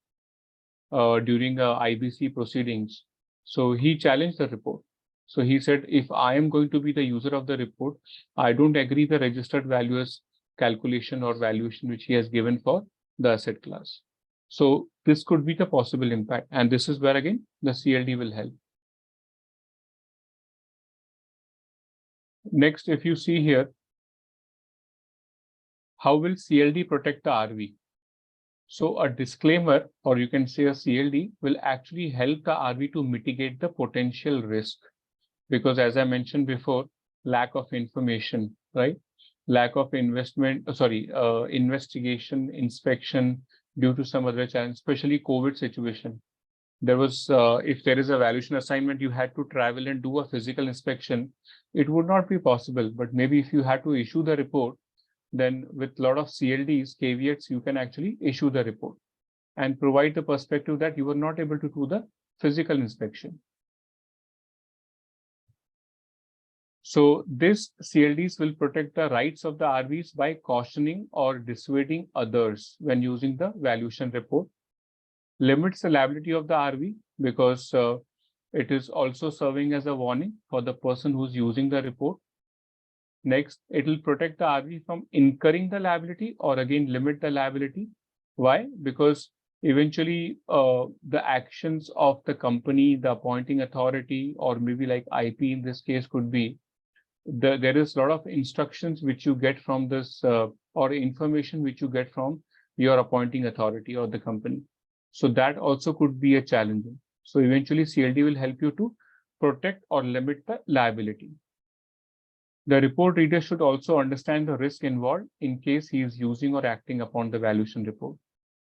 during IBC proceedings. So he challenged the report. So he said, if I am going to be the user of the report, I don't agree the registered valuer's calculation or valuation which he has given for the asset class. So this could be the possible impact. And this is where again, the CLD will help. Next, if you see here, how will CLD protect the RV? So a disclaimer, or you can say a CLD, will actually help the RV to mitigate the potential risk. Because as I mentioned before, lack of information, right? Lack of investigation, inspection due to some other challenge, especially COVID situation. There was, if there is a valuation assignment, you had to travel and do a physical inspection. It would not be possible, but maybe if you had to issue the report, then with a lot of CLDs, caveats, you can actually issue the report and provide the perspective that you were not able to do the physical inspection. So this CLDs will protect the rights of the RVs by cautioning or dissuading others when using the valuation report. Limits the liability of the RV because it is also serving as a warning for the person who's using the report. Next, it will protect the RV from incurring the liability or again limit the liability. Why? Because eventually the actions of the company, the appointing authority, or maybe like IP in this case could be, there is a lot of instructions which you get from this or information which you get from your appointing authority or the company. So that also could be a challenge. So eventually CLD will help you to protect or limit the liability. The report reader should also understand the risk involved in case he is using or acting upon the valuation report.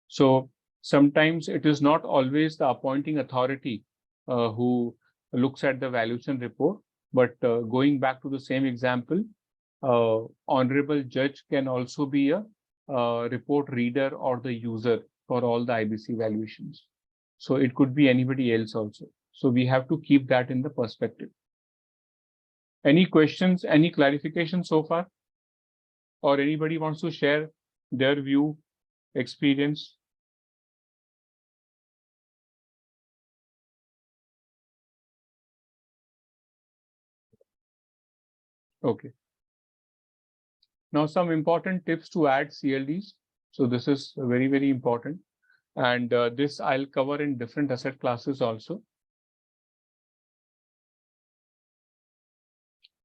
So sometimes it is not always the appointing authority who looks at the valuation report, but going back to the same example, honorable judge can also be a report reader or the user for all the IBC valuations. So it could be anybody else also. So we have to keep that in the perspective. Any questions, any clarification so far? Or anybody wants to share their view, experience? Okay. Now some important tips to add CLDs. So this is very, very important. And this I'll cover in different asset classes also.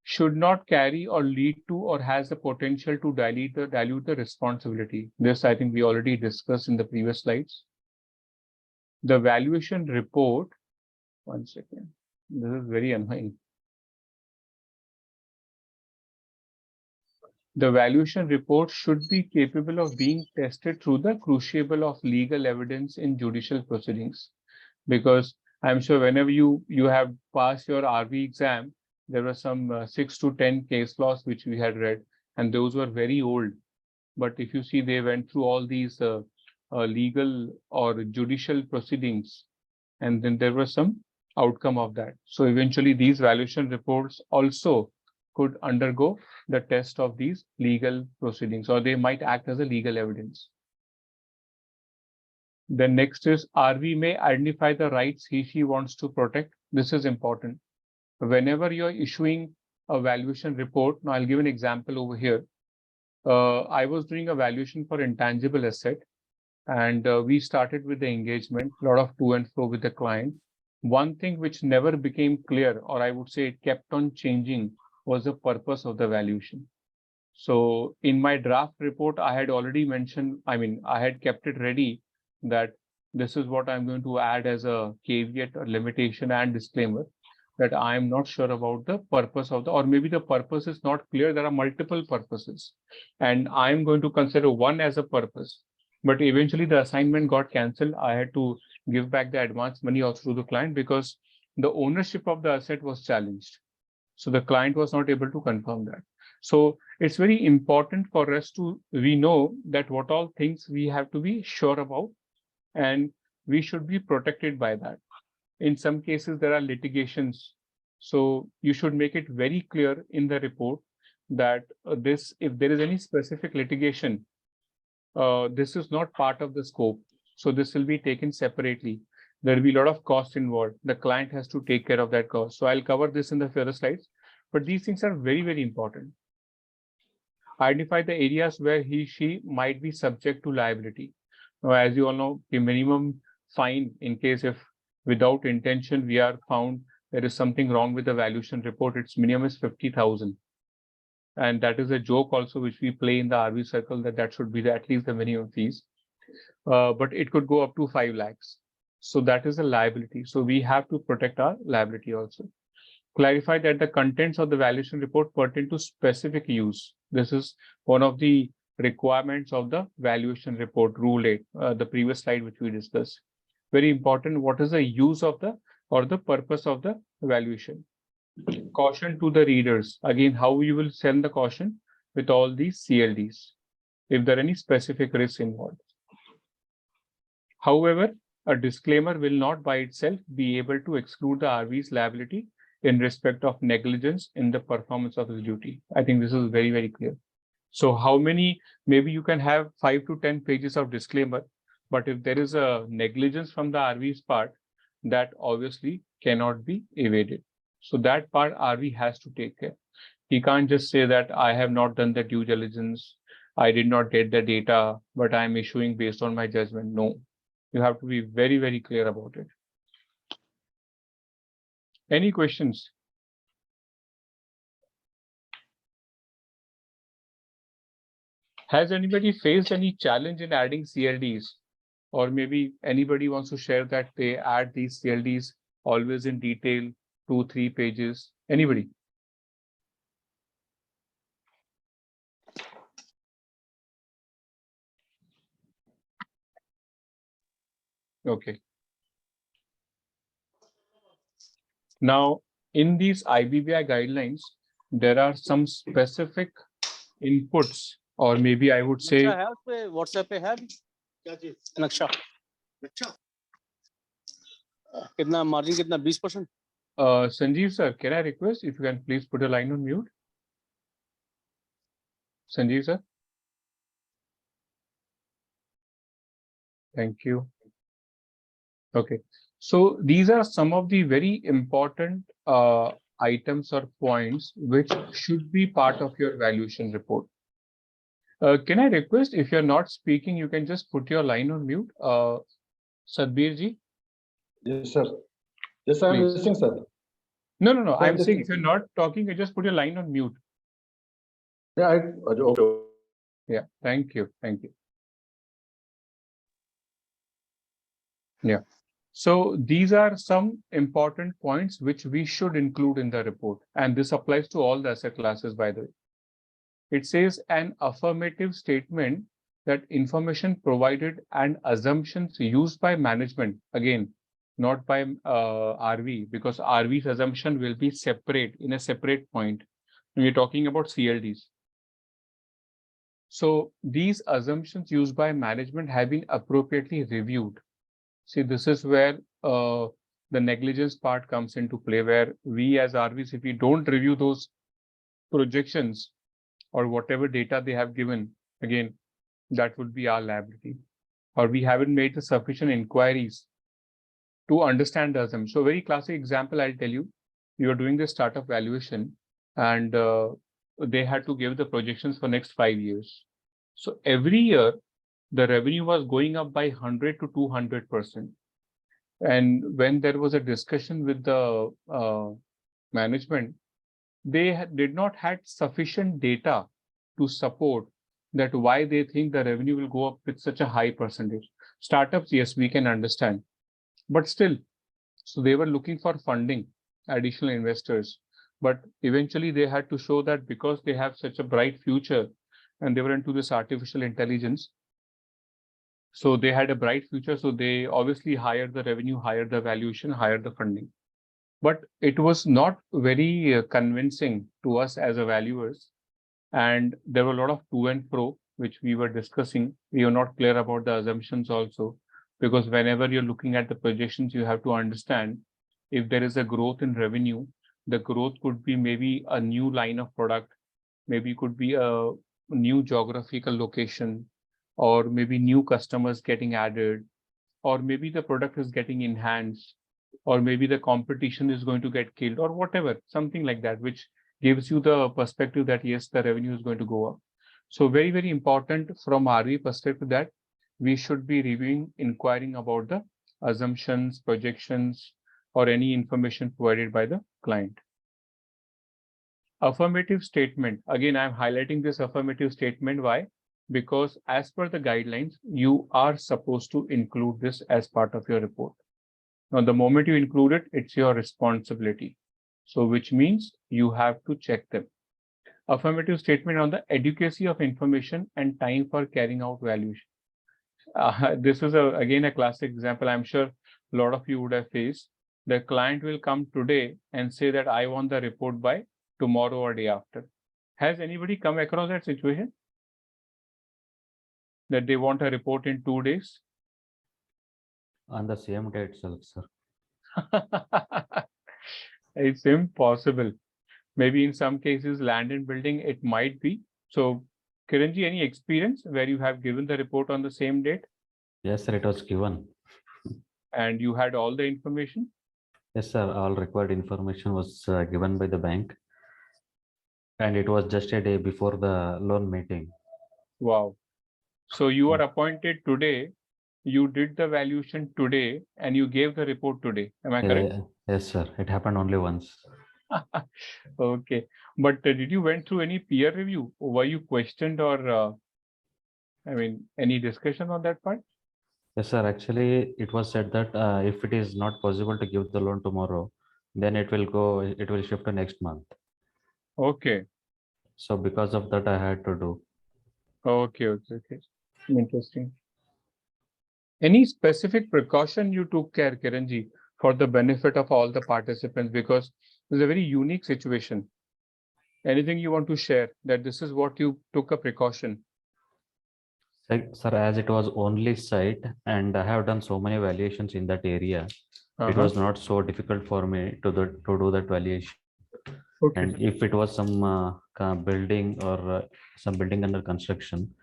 Should not carry or lead to or has the potential to dilute the responsibility. This I think we already discussed in the previous slides. The valuation report, one second, this is very annoying. The valuation report should be capable of being tested through the crucible of legal evidence in judicial proceedings. Because I'm sure whenever you have passed your RV exam, there were some 6 to 10 case laws which we had read, and those were very old. But if you see, they went through all these legal or judicial proceedings, and then there was some outcome of that. So eventually these valuation reports also could undergo the test of these legal proceedings, or they might act as a legal evidence. The next is RV may identify the rights he/she wants to protect. This is important. whenever you're issuing a valuation report, now I'll give an example over here. I was doing a valuation for intangible asset, and we started with the engagement, a lot of to and fro with the client. One thing which never became clear, or I would say it kept on changing, was the purpose of the valuation. So in my draft report, I had already mentioned, I had kept it ready that this is what I'm going to add as a caveat or limitation and disclaimer, that I am not sure about the purpose of the, or maybe the purpose is not clear. There are multiple purposes, and I'm going to consider one as a purpose. But eventually the assignment got cancelled. I had to give back the advance money also to the client because the ownership of the asset was challenged. So the client was not able to confirm that. So it's very important for us to, we know that what all things we have to be sure about, and we should be protected by that. In some cases, there are litigations. So you should make it very clear in the report that if there is any specific litigation, this is not part of the scope. So this will be taken separately. There will be a lot of cost involved. The client has to take care of that cost. So I'll cover this in the further slides, but these things are very, very important. Identify the areas where she might be subject to liability. Now, as you all know, the minimum fine in case if without intention we are found there is something wrong with the valuation report, its minimum is 50,000. And that is a joke also which we play in the RV circle, that should be at least the minimum fees. But it could go up to 5 lakhs. So that is a liability. So we have to protect our liability also. Clarify that the contents of the valuation report pertain to specific use. This is one of the requirements of the valuation report, Rule 8, the previous slide which we discussed. Very important, what is the use of the, or the purpose of the valuation. Caution to the readers. Again, how you will send the caution with all these CLDs, if there are any specific risks involved. However, a disclaimer will not by itself be able to exclude the RV's liability in respect of negligence in the performance of his duty. I think this is very, very clear. So how many, maybe you can have 5 to 10 pages of disclaimer, but if there is a negligence from the RV's part, that obviously cannot be evaded. So that part RV has to take care. He can't just say that I have not done the due diligence, I did not get the data, but I am issuing based on my judgment. No, you have to be very, very clear about it. Any questions? Has anybody faced any challenge in adding CLDs? Or maybe anybody wants to share that they add these CLDs always in detail, 2-3 pages. Anybody? Okay. Now, in these IBBI guidelines, there are some specific inputs, or maybe I would say WhatsApp पे है नक्शा कितना margin कितना 20%. Sanjeev sir, can I request if you can please put a line on mute? Sanjeev sir. Thank you. Okay. So these are some of the very important items or points which should be part of your valuation report. Can I request if you're not speaking, you can just put your line on mute. Sadbir ji? Yes, sir. Yes, I'm Please. listening, sir. No. Sir, I'm saying if you're not talking, you just put your line on mute. Yeah, okay. Yeah, thank you. Thank you. Yeah. So these are some important points which we should include in the report. And this applies to all the asset classes, by the way. It says an affirmative statement that information provided and assumptions used by management, again, not by RV, because RV's assumption will be separate in a separate point when we're talking about CLDs. So these assumptions used by management have been appropriately reviewed. See, this is where the negligence part comes into play, where we as RVs, if we don't review those projections or whatever data they have given, again, that would be our liability. Or we haven't made the sufficient inquiries to understand the assumption. So very classic example I'll tell you. you were doing the startup valuation, and they had to give the projections for next 5 years. So every year, the revenue was going up by 100 to 200%. And when there was a discussion with the management, they did not had sufficient data to support that why they think the revenue will go up with such a high percentage. Startups, yes, we can understand, but still, so they were looking for funding, additional investors, but eventually they had to show that because they have such a bright future and they were into this artificial intelligence, so they had a bright future, so they obviously hired the revenue, hired the valuation, hired the funding. But it was not very convincing to us as a valuers. And there were a lot of to and fro, which we were discussing. We were not clear about the assumptions also, because whenever you're looking at the projections, you have to understand if there is a growth in revenue, the growth could be maybe a new line of product, maybe could be a new geographical location, or maybe new customers getting added, or maybe the product is getting enhanced, or maybe the competition is going to get killed, or whatever, something like that, which gives you the perspective that yes, the revenue is going to go up. So very, very important from RV perspective that we should be reviewing, inquiring about the assumptions, projections, or any information provided by the client. Affirmative statement. Again, I'm highlighting this affirmative statement. Why? Because as per the guidelines, you are supposed to include this as part of your report. Now, the moment you include it, it's your responsibility. So, which means you have to check them. Affirmative statement on the adequacy of information and time for carrying out valuation. This is again a classic example. I'm sure a lot of you would have faced. The client will come today and say that I want the report by tomorrow or day after. Has anybody come across that situation? That they want a report in 2 days? On the same day itself, sir. It's impossible. Maybe in some cases, land and building, it might be. So, Kiranji, any experience where you have given the report on the same date? Yes, sir, it was given. And you had all the information? Yes, sir, all required information was given by the bank. And it was just a day before the loan meeting. Wow. So you were appointed today, you did the valuation today, and you gave the report today. Am I correct? Yes, sir. It happened only once. Okay. But did you went through any peer review? Were you questioned or, any discussion on that part? Yes, sir. Actually, it was said that if it is not possible to give the loan tomorrow, then it will shift to next month. Okay. So because of that, I had to do. Okay. Interesting. Any specific precaution you took care, Kiranji, for the benefit of all the participants? Because it's a very unique situation. Anything you want to share that this is what you took a precaution? Sir, as it was only site and I have done so many valuations in that area, it was not so difficult for me to do that valuation. Okay. And if it was some building or some building under construction,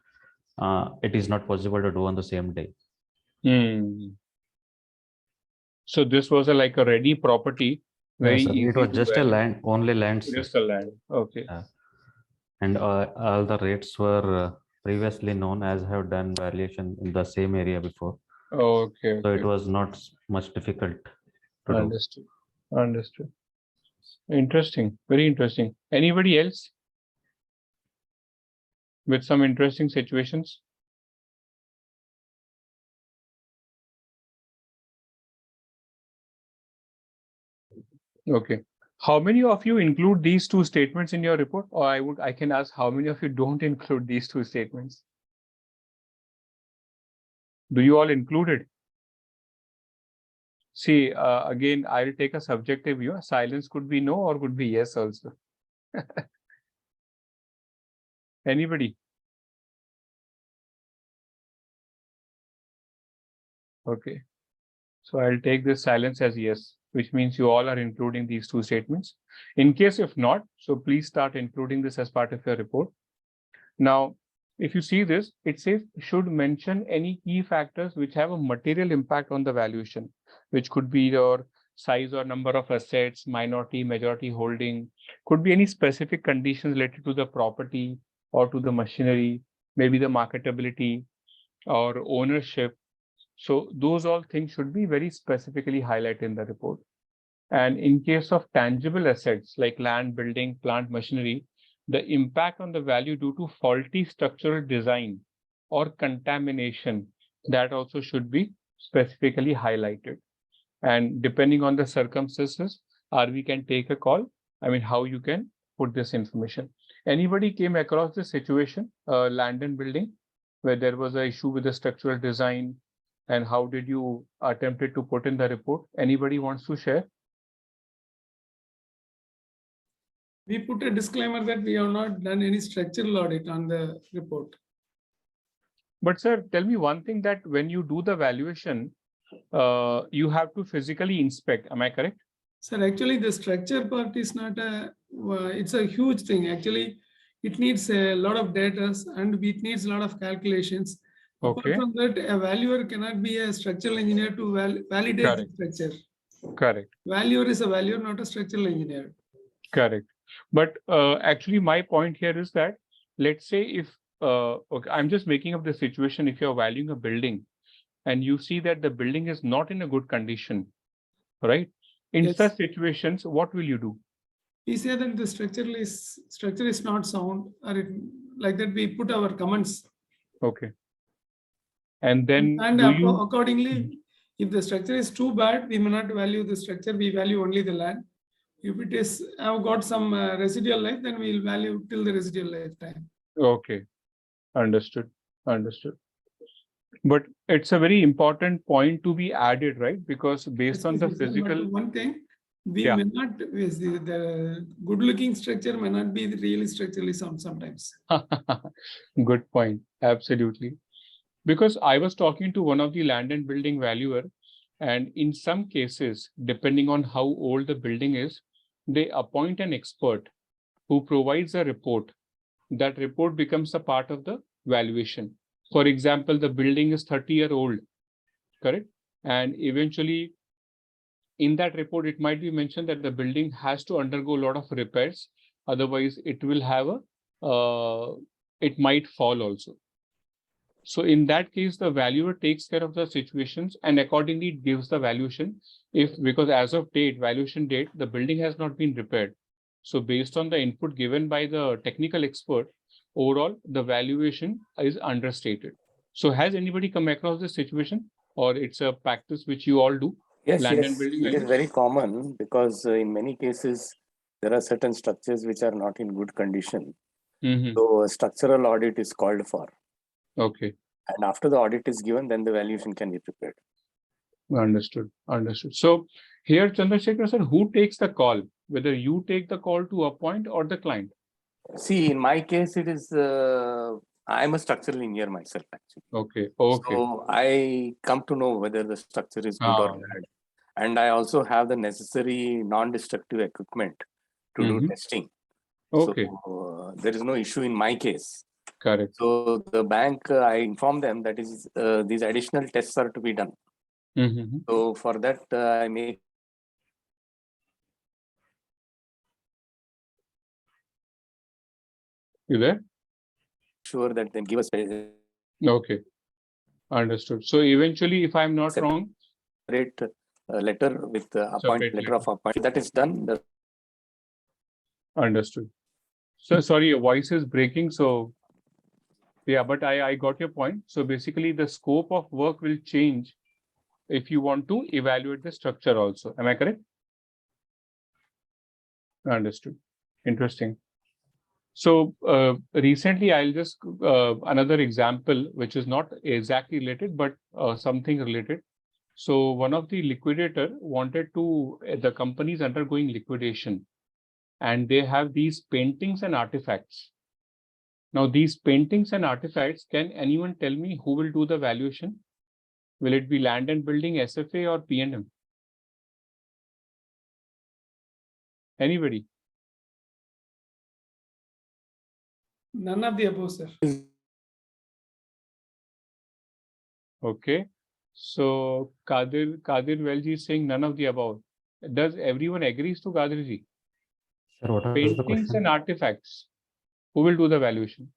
it is not possible to do on the same day. So this was like a ready property, very Yes, easy. it was just a land, only land. Just a land. Okay. And all the rates were previously known, as I have done valuation in the same area before. Okay. So it was not much difficult to Understood. Understood. Interesting. Very interesting. Anybody else with some interesting situations? Okay. How many of you include these two statements in your report? Or I can ask how many of you don't include these two statements? Do you all include it? See, again, I'll take a subjective view. Silence could be no or could be yes also. Anybody? Okay. So I'll take this silence as yes, which means you all are including these two statements. In case if not, so please start including this as part of your report. Now, if you see this, it says should mention any key factors which have a material impact on the valuation, which could be your size or number of assets, minority, majority holding, could be any specific conditions related to the property or to the machinery, maybe the marketability or ownership. So those all things should be very specifically highlighted in the report. And in case of tangible assets like land, building, plant, machinery, the impact on the value due to faulty structural design or contamination, that also should be specifically highlighted. And depending on the circumstances, we can take a call. I mean, how you can put this information. Anybody came across this situation, land and building, where there was an issue with the structural design, and how did you attempt it to put in the report? Anybody wants to share? We put a disclaimer that we have not done any structural audit on the report. But sir, tell me one thing, that when you do the valuation, you have to physically inspect. Am I correct? Sir, actually the structure part is not it's a huge thing. Actually, it needs a lot of data and it needs a lot of calculations. Okay. Apart from that, a valuer cannot be a structural engineer to validate Correct. the structure. Correct. Valuer is a valuer, not a structural engineer. Correct. But actually, my point here is that, let's say if, okay, I'm just making up the situation, if you're valuing a building and you see that the building is not in a good condition, right? In Yes. such situations, what will you do? We say that the structure is not sound, or like that we put our comments. Okay. And then And do you? accordingly, if the structure is too bad, we may not value the structure, we value only the land. If it is have got some residual life, then we will value till the residual lifetime. Okay, understood, understood. But it's a very important point to be added, right? Because based on the Yes, sir, but physical, one thing, we Yeah. may not, the good-looking structure may not be really structurally sound sometimes. good point, absolutely. Because I was talking to one of the land and building valuer, and in some cases, depending on how old the building is, they appoint an expert who provides a report. That report becomes a part of the valuation. For example, the building is 30-year-old, correct? And eventually, in that report, it might be mentioned that the building has to undergo a lot of repairs. Otherwise, it will have it might fall also. So in that case, the valuer takes care of the situations and accordingly it gives the valuation. Because as of valuation date, the building has not been repaired. So based on the input given by the technical expert, overall, the valuation is understated. So has anybody come across this situation, or it's a practice which you all do? Yes, Land yes, and building it is values? very common because in many cases, there are certain structures which are not in good condition. Mhm. So a structural audit is called for. Okay, And after the audit is given, then the valuation can be prepared. understood, understood. So here, Chandrasekhar sir, who takes the call? Whether you take the call to appoint or the client? See, in my case, it is, I'm a structural engineer myself, actually. Okay, okay. So I come to know whether the structure is good or Ah. bad. And I also have the necessary non-destructive equipment to do Mhm. testing. Okay, So there is no issue in my case. correct. So the bank, I inform them that is these additional tests are to be done. Mhm. So for that, I make You there? sure that they give us a Okay, understood. So eventually, if I'm not Separate. wrong, letter with Separate letter of appointment. That is done. understood. So sorry, your voice is breaking. So yeah, but I got your point. So basically, the scope of work will change if you want to evaluate the structure also. Am I correct? Understood. Interesting. So recently, I'll just another example, which is not exactly related, but something related. So one of the liquidator wanted to, the company is undergoing liquidation, and they have these paintings and artifacts. Now, these paintings and artifacts, can anyone tell me who will do the valuation? Will it be land and building, SFA, or P&M? Anybody? None of the above, sir. Okay. So Kadir Velji is saying none of the above. Does everyone agrees to Gadriji? Sir, what was the Paintings question? and artifacts. Who will do the valuation?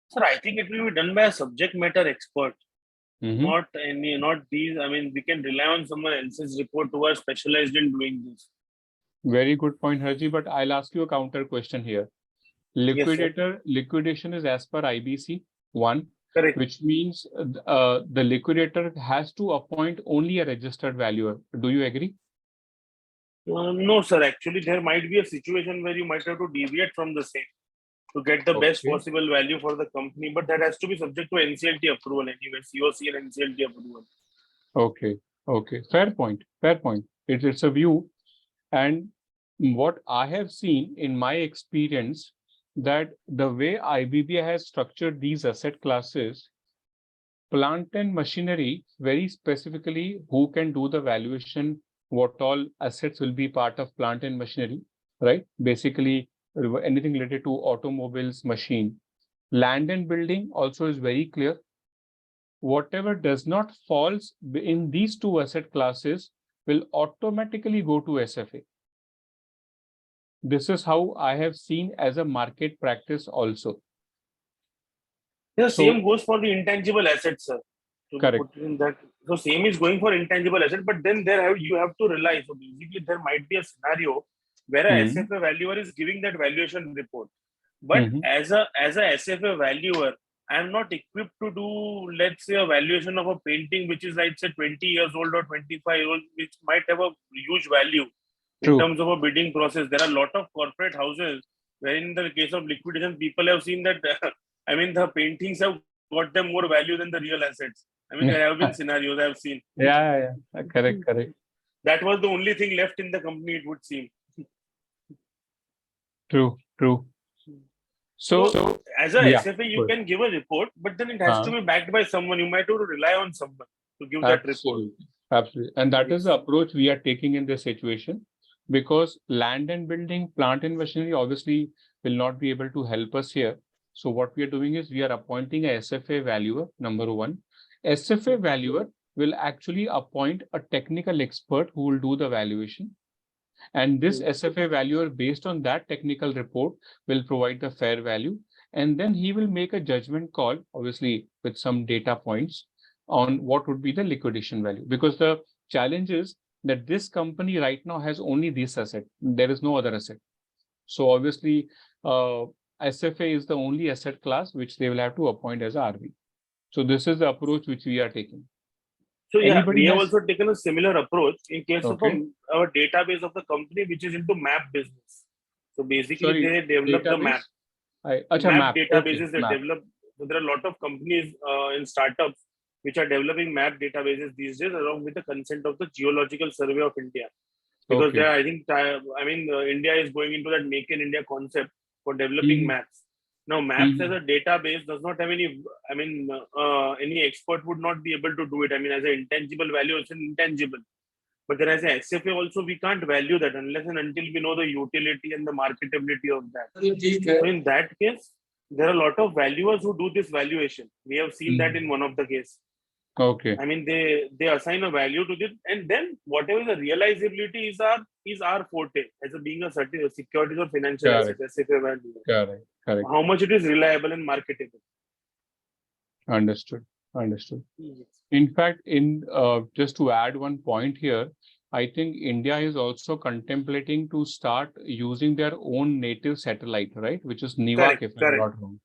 Sir, I think it will be done by a subject matter expert, Mhm. not these. I mean, we can rely on someone else's report who are specialized in doing this. Very good point, Harji, but I'll ask you a counter question here. Liquidation is as per IBC 1, Correct. which means the liquidator has to appoint only a registered valuer. Do you agree? No, sir. Actually, there might be a situation where you might have to deviate from the same to get the best Okay. possible value for the company, but that has to be subject to NCLT approval anyway, COC and NCLT approval. Okay. Okay. Fair point. Fair point. It's a view. And what I have seen in my experience, that the way IBBI has structured these asset classes, plant and machinery, very specifically, who can do the valuation, what all assets will be part of plant and machinery, right? Basically, anything related to automobiles, machine. Land and building also is very clear. Whatever does not falls in these two asset classes will automatically go to SFA. This is how I have seen as a market practice also. Yeah, So- same goes for the intangible assets, sir. To Correct. put in that, so same is going for intangible asset, but then you have to rely. So basically, there might be a scenario where a SFA valuer is giving that valuation report, but as a SFA valuer, I am not equipped to do, let's say, a valuation of a painting which is, let's say, 20 years old or 25 years old, which might have a huge value in True. terms of a bidding process. There are a lot of corporate houses where, in the case of liquidation, people have seen that. I mean, the paintings have got them more value than the real assets. I mean, there have been scenarios I have seen. Yeah. Correct. That was the only thing left in the company, it would seem. True. So as a yeah, SFA, you good. can give a report, but then it has to be backed by someone. You might have to rely on someone to give that report. Absolutely. And that is the approach we are taking in this situation, because land and building, plant and machinery obviously will not be able to help us here. So what we are doing is we are appointing a SFA valuer, number one. SFA valuer will actually appoint a technical expert who will do the valuation. And this SFA valuer, based on that technical report, will provide the fair value. And then he will make a judgment call, obviously with some data points, on what would be the liquidation value. Because the challenge is that this company right now has only this asset. There is no other asset. So obviously, SFA is the only asset class which they will have to appoint as a RV. So this is the approach which we are taking. So yeah, Anybody we have has- also taken a similar approach in case Okay. of our database of the company, which is into map business. So basically, Sorry, they develop the map. map. Databases Okay, they map. develop. So there are a lot of companies in startups which are developing map databases these days, along with the consent of the Geological Survey of India. Because Okay. they are, I think, India is going into that Make in India concept for developing maps. Now, maps as a database does not have any. Any expert would not be able to do it. I mean, as an intangible value, it's an intangible. But then as a SFA also, we can't value that unless and until we know the utility and the marketability of that. So in that case, there are a lot of valuers who do this valuation. We have seen that in one of the cases. Okay. I mean, they assign a value to this, and then whatever the realizability is our forte as a being a certain securities or financial asset, SFA value. Correct. How much it is reliable and marketable. Understood. Yes. In fact, just to add one point here, I think India is also contemplating to start using their own native satellite, right? Which is NIWAC, if I'm not wrong.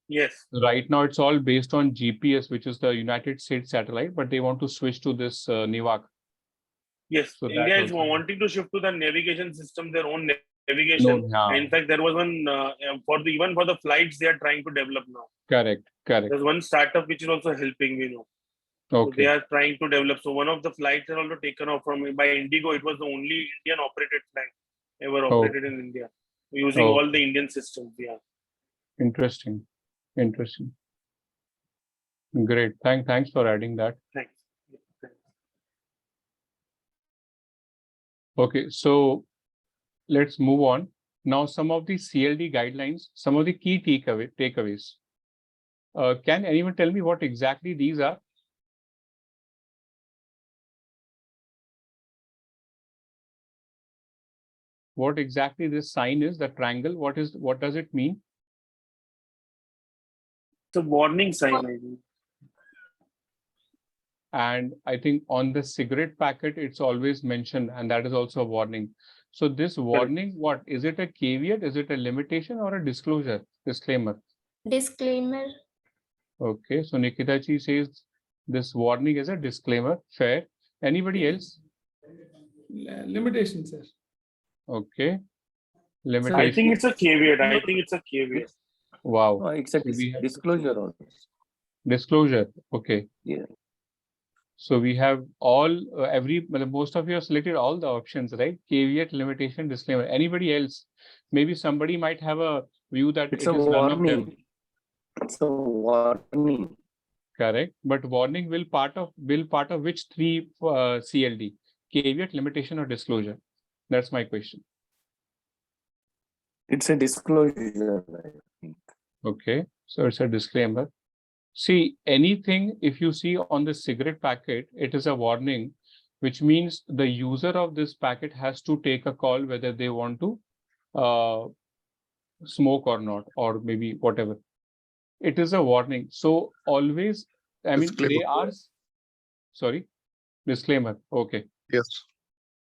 Yes. Right now, it's all based on GPS, which is the United States satellite, but they want to switch to this NIWAC. Yes, So India is wanting to shift to the navigation system, their own navigation. No, yeah. In fact, there was one even for the flights they are trying to develop now. Correct. There's one startup which is also helping me now. Okay. So they are trying to develop. So one of the flights are also taken off by Indigo. It was the only Indian operated flight ever operated in India, using all the Indian systems. Yeah. Interesting. Great. Thanks for adding that. Thanks. Okay, so let's move on. Now, some of the CLD guidelines, some of the key takeaways. Can anyone tell me what exactly these are? what exactly this sign is, the triangle, what does it mean? It's a warning sign, I think. And I think on the cigarette packet, it's always mentioned, and that is also a warning. So this warning, what is it? A caveat? Is it a limitation or a disclaimer? Disclaimer. Okay, so Nikita ji says this warning is a disclaimer. Fair. Anybody else? Limitation, sir. Okay. So Limitation. I think it's a caveat. I think it's a caveat. Wow. Oh, it's a So we have disclosure also. disclosure. Okay. Yeah. So we have all most of you have selected all the options, right? Caveat, limitation, disclaimer. Anybody else? Maybe somebody might have a view that It's it a is none of them. warning. It's a warning. Correct. But warning will part of which three CLD? Caveat, limitation, or disclosure? That's my question. It's a disclosure, I think. Okay. So it's a disclaimer. See, anything, if you see on the cigarette packet, it is a warning, which means the user of this packet has to take a call whether they want to smoke or not, or maybe whatever. It is a warning. So always, I mean, they are, sorry, disclaimer. Okay. Yes.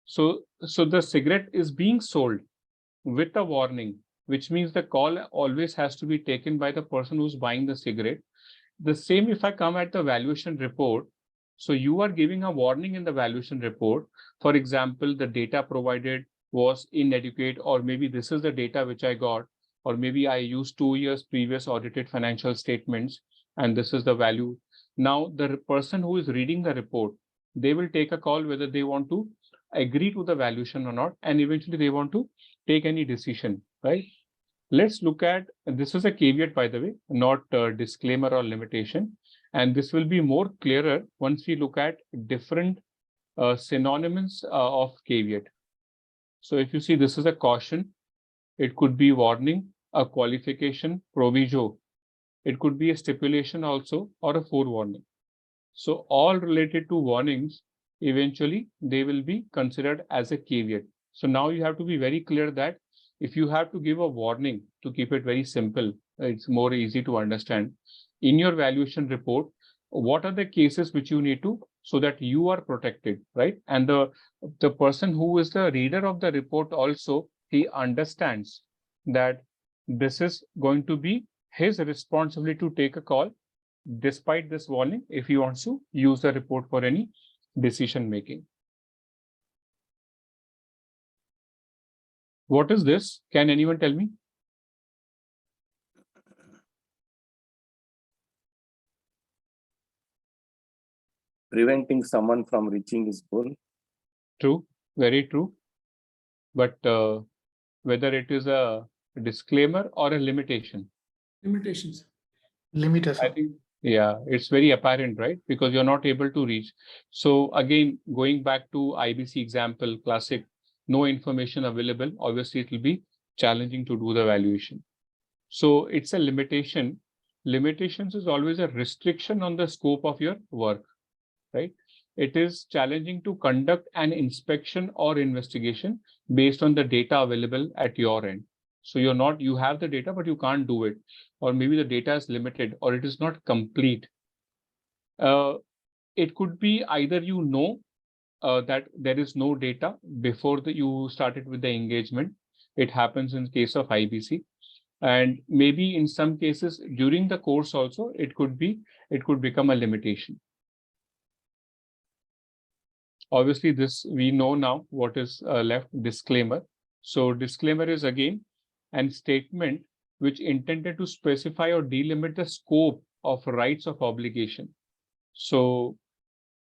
So the cigarette is being sold with a warning, which means the call always has to be taken by the person who's buying the cigarette. The same if I come at the valuation report. So you are giving a warning in the valuation report. For example, the data provided was inadequate, or maybe this is the data which I got, or maybe I used 2 years previous audited financial statements, and this is the value. Now, the person who is reading the report, they will take a call whether they want to agree to the valuation or not, and eventually they want to take any decision, right? Let's look at, this is a caveat, by the way, not a disclaimer or limitation. And this will be more clearer once we look at different synonyms of caveat. So if you see, this is a caution. It could be warning, a qualification, proviso. It could be a stipulation also, or a forewarning. So all related to warnings, eventually they will be considered as a caveat. So now you have to be very clear that if you have to give a warning, to keep it very simple, it's more easy to understand. In your valuation report, what are the cases which you need to, so that you are protected, right? And the person who is the reader of the report also, he understands that this is going to be his responsibility to take a call despite this warning if he wants to use the report for any decision making. What is this? Can anyone tell me? Preventing someone from reaching his goal. True, very true. But whether it is a disclaimer or a limitation? Limitations. Limitation. I think, yeah, it's very apparent, right? Because you're not able to reach. So again, going back to IBC example, classic, no information available, obviously it will be challenging to do the valuation. So it's a limitation. Limitations is always a restriction on the scope of your work, right? It is challenging to conduct an inspection or investigation based on the data available at your end. So you have the data, but you can't do it. Or maybe the data is limited or it is not complete. It could be either that there is no data before you started with the engagement. It happens in case of IBC. And maybe in some cases during the course also, it could become a limitation. Obviously, this we know now what is left, disclaimer. So disclaimer is again an statement which intended to specify or delimit the scope of rights of obligation. So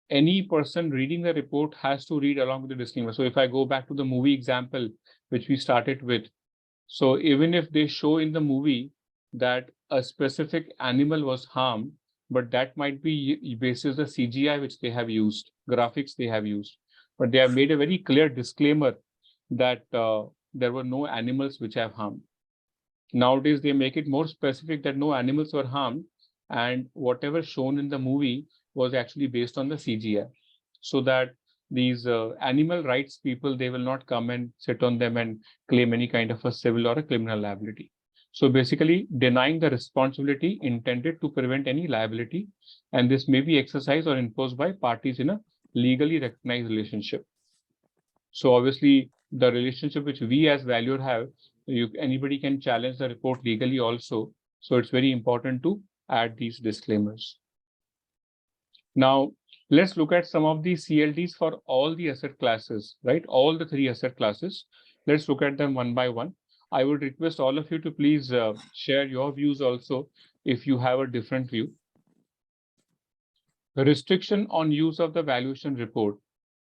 any person reading the report has to read along with the disclaimer. So if I go back to the movie example, which we started with, so even if they show in the movie that a specific animal was harmed, but that might be basis the CGI which they have used, graphics they have used, but they have made a very clear disclaimer that there were no animals which have harmed. Nowadays, they make it more specific that no animals were harmed, and whatever shown in the movie was actually based on the CGI, so that these animal rights people, they will not come and sit on them and claim any kind of a civil or a criminal liability. So basically denying the responsibility intended to prevent any liability, and this may be exercised or imposed by parties in a legally recognized relationship. So obviously the relationship which we as valuer have, anybody can challenge the report legally also. So it's very important to add these disclaimers. Now, let's look at some of the CLDs for all the asset classes, right? All the 3 asset classes. Let's look at them one by one. I would request all of you to please share your views also if you have a different view. The restriction on use of the valuation report.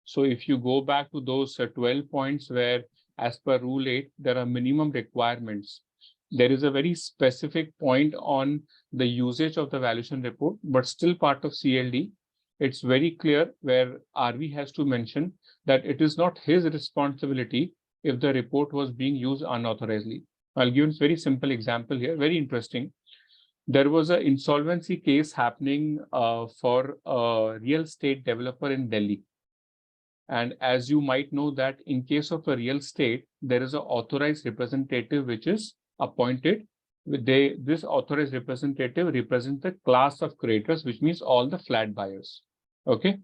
So if you go back to those 12 points where, as per Rule 8, there are minimum requirements. There is a very specific point on the usage of the valuation report, but still part of CLD. It's very clear where RV has to mention that it is not his responsibility if the report was being used unauthorizedly. I'll give you a very simple example here, very interesting. There was an insolvency case happening for a real estate developer in Delhi. And as you might know that in case of a real estate, there is an authorized representative which is appointed. This authorized representative represents the class of creditors, which means all the flat buyers. Okay.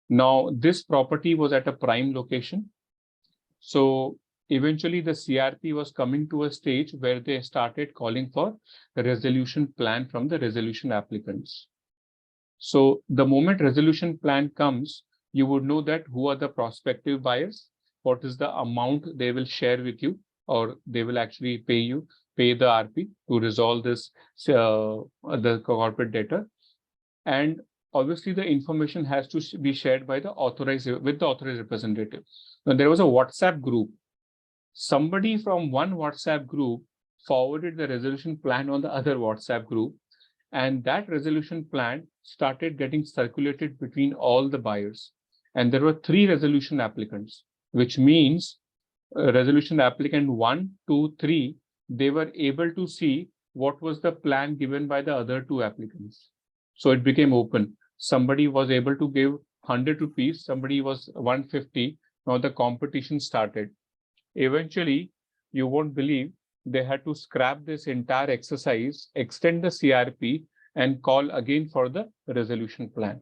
Now, this property was at a prime location. So eventually the CRP was coming to a stage where they started calling for the resolution plan from the resolution applicants. So the moment resolution plan comes, you would know that who are the prospective buyers, what is the amount they will share with you, or they will actually pay the RP to resolve this, the corporate debtor. And obviously the information has to be shared by the authorized representative. Now there was a WhatsApp group. Somebody from one WhatsApp group forwarded the resolution plan on the other WhatsApp group, and that resolution plan started getting circulated between all the buyers. And there were 3 resolution applicants, which means resolution applicant 1, 2, 3, they were able to see what was the plan given by the other 2 applicants. So it became open. Somebody was able to give 100 rupees, somebody was 150. Now the competition started. Eventually, you won't believe, they had to scrap this entire exercise, extend the CRP, and call again for the resolution plan.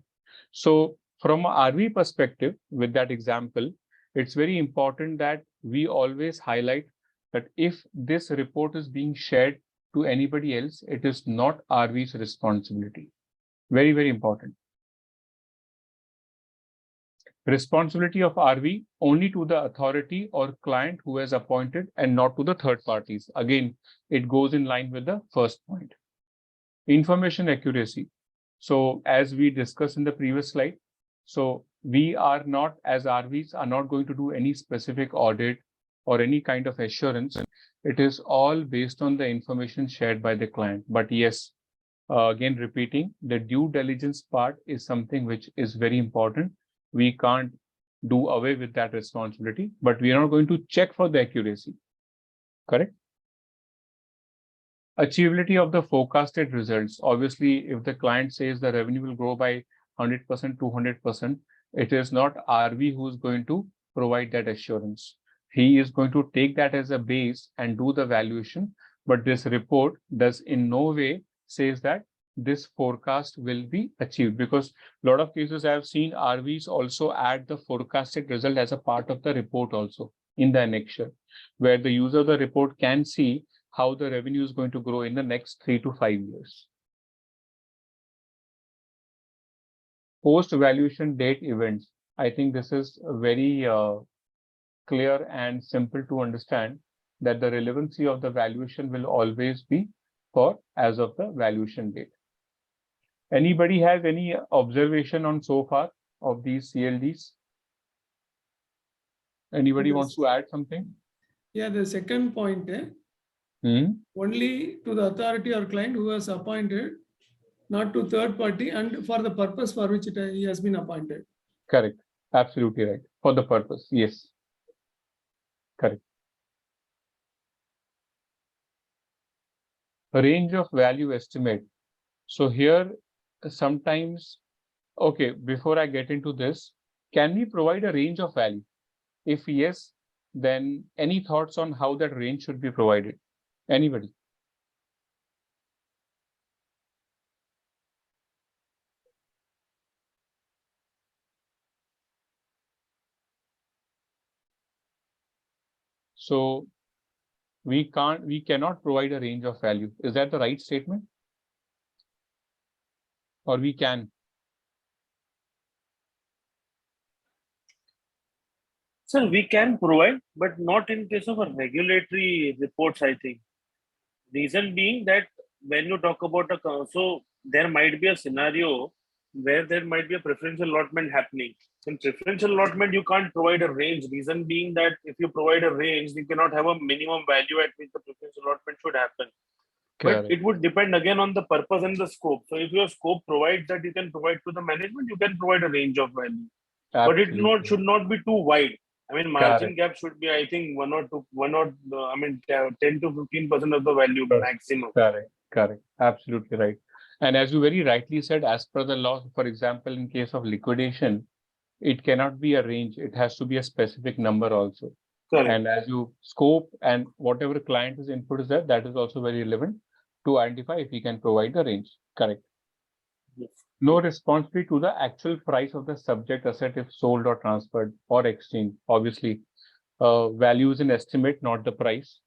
So from a RV perspective, with that example, it's very important that we always highlight that if this report is being shared to anybody else, it is not RV's responsibility. Very, very important. Responsibility of RV only to the authority or client who has appointed and not to the third parties. Again, it goes in line with the first point. Information accuracy. So as we discussed in the previous slide, so we are not, as RVs, are not going to do any specific audit or any kind of assurance. It is all based on the information shared by the client. But yes, again repeating, the due diligence part is something which is very important. We can't do away with that responsibility, but we are not going to check for the accuracy. Correct? Achievability of the forecasted results. Obviously, if the client says the revenue will grow by 100%, 200%, it is not RV who is going to provide that assurance. He is going to take that as a base and do the valuation, but this report does in no way says that this forecast will be achieved, because a lot of cases I have seen RVs also add the forecasted result as a part of the report also in the annexure, where the user of the report can see how the revenue is going to grow in the next 3 to 5 years. Post-valuation date events. I think this is very clear and simple to understand that the relevancy of the valuation will always be for as of the valuation date. Anybody has any observation on so far of these CLDs? Anybody wants to add something? Yeah, the second point, only to the authority or client who has appointed, not to third party, and for the purpose for which he has been appointed. Correct. Absolutely right. For the purpose. Yes. Correct. Range of value estimate. So here sometimes, okay, before I get into this, Can we provide a range of value? If yes, then any thoughts on how that range should be provided? Anybody? So we cannot provide a range of value. Is that the right statement? Or we can? Sir, we can provide, but not in case of a regulatory reports, I think. Reason being that when you talk about so there might be a scenario where there might be a preferential allotment happening. In preferential allotment, you can't provide a range. Reason being that if you provide a range, you cannot have a minimum value at which the preferential allotment should happen. Correct. But it would depend again on the purpose and the scope. So if your scope provides that you can provide to the management, you can provide a range of value. But it should not be too wide. I mean, margin gap should be, I think, 10 to 15% of the value maximum. Correct. Absolutely right. And as you very rightly said, as per the law, for example, in case of liquidation, it cannot be a range. It has to be a specific number also. Correct. And as you scope and whatever client is input is there, that is also very relevant to identify if we can provide the range. Correct. Yes. No responsibility to the actual price of the subject asset if sold or transferred or exchanged. Obviously, value is an estimate, not the price.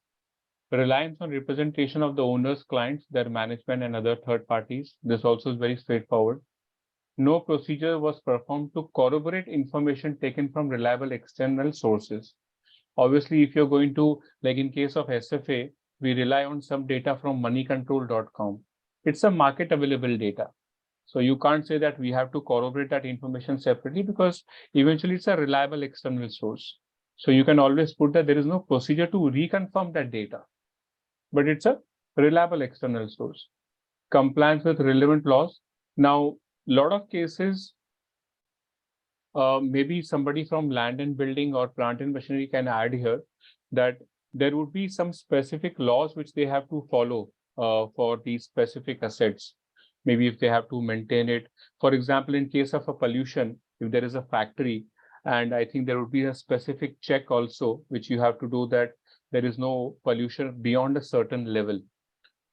Reliance on representation of the owners, clients, their management, and other third parties. This also is very straightforward. No procedure was performed to corroborate information taken from reliable external sources. Obviously, if you're going to, like in case of SFA, we rely on some data from moneycontrol.com. It's a market available data. So you can't say that we have to corroborate that information separately because eventually it's a reliable external source. So you can always put that there is no procedure to reconfirm that data, but it's a reliable external source. Compliance with relevant laws. Now, a lot of cases, maybe somebody from land and building or plant and machinery can add here that there would be some specific laws which they have to follow for these specific assets. Maybe if they have to maintain it. For example, in case of a pollution, if there is a factory, and I think there would be a specific check also, which you have to do that there is no pollution beyond a certain level.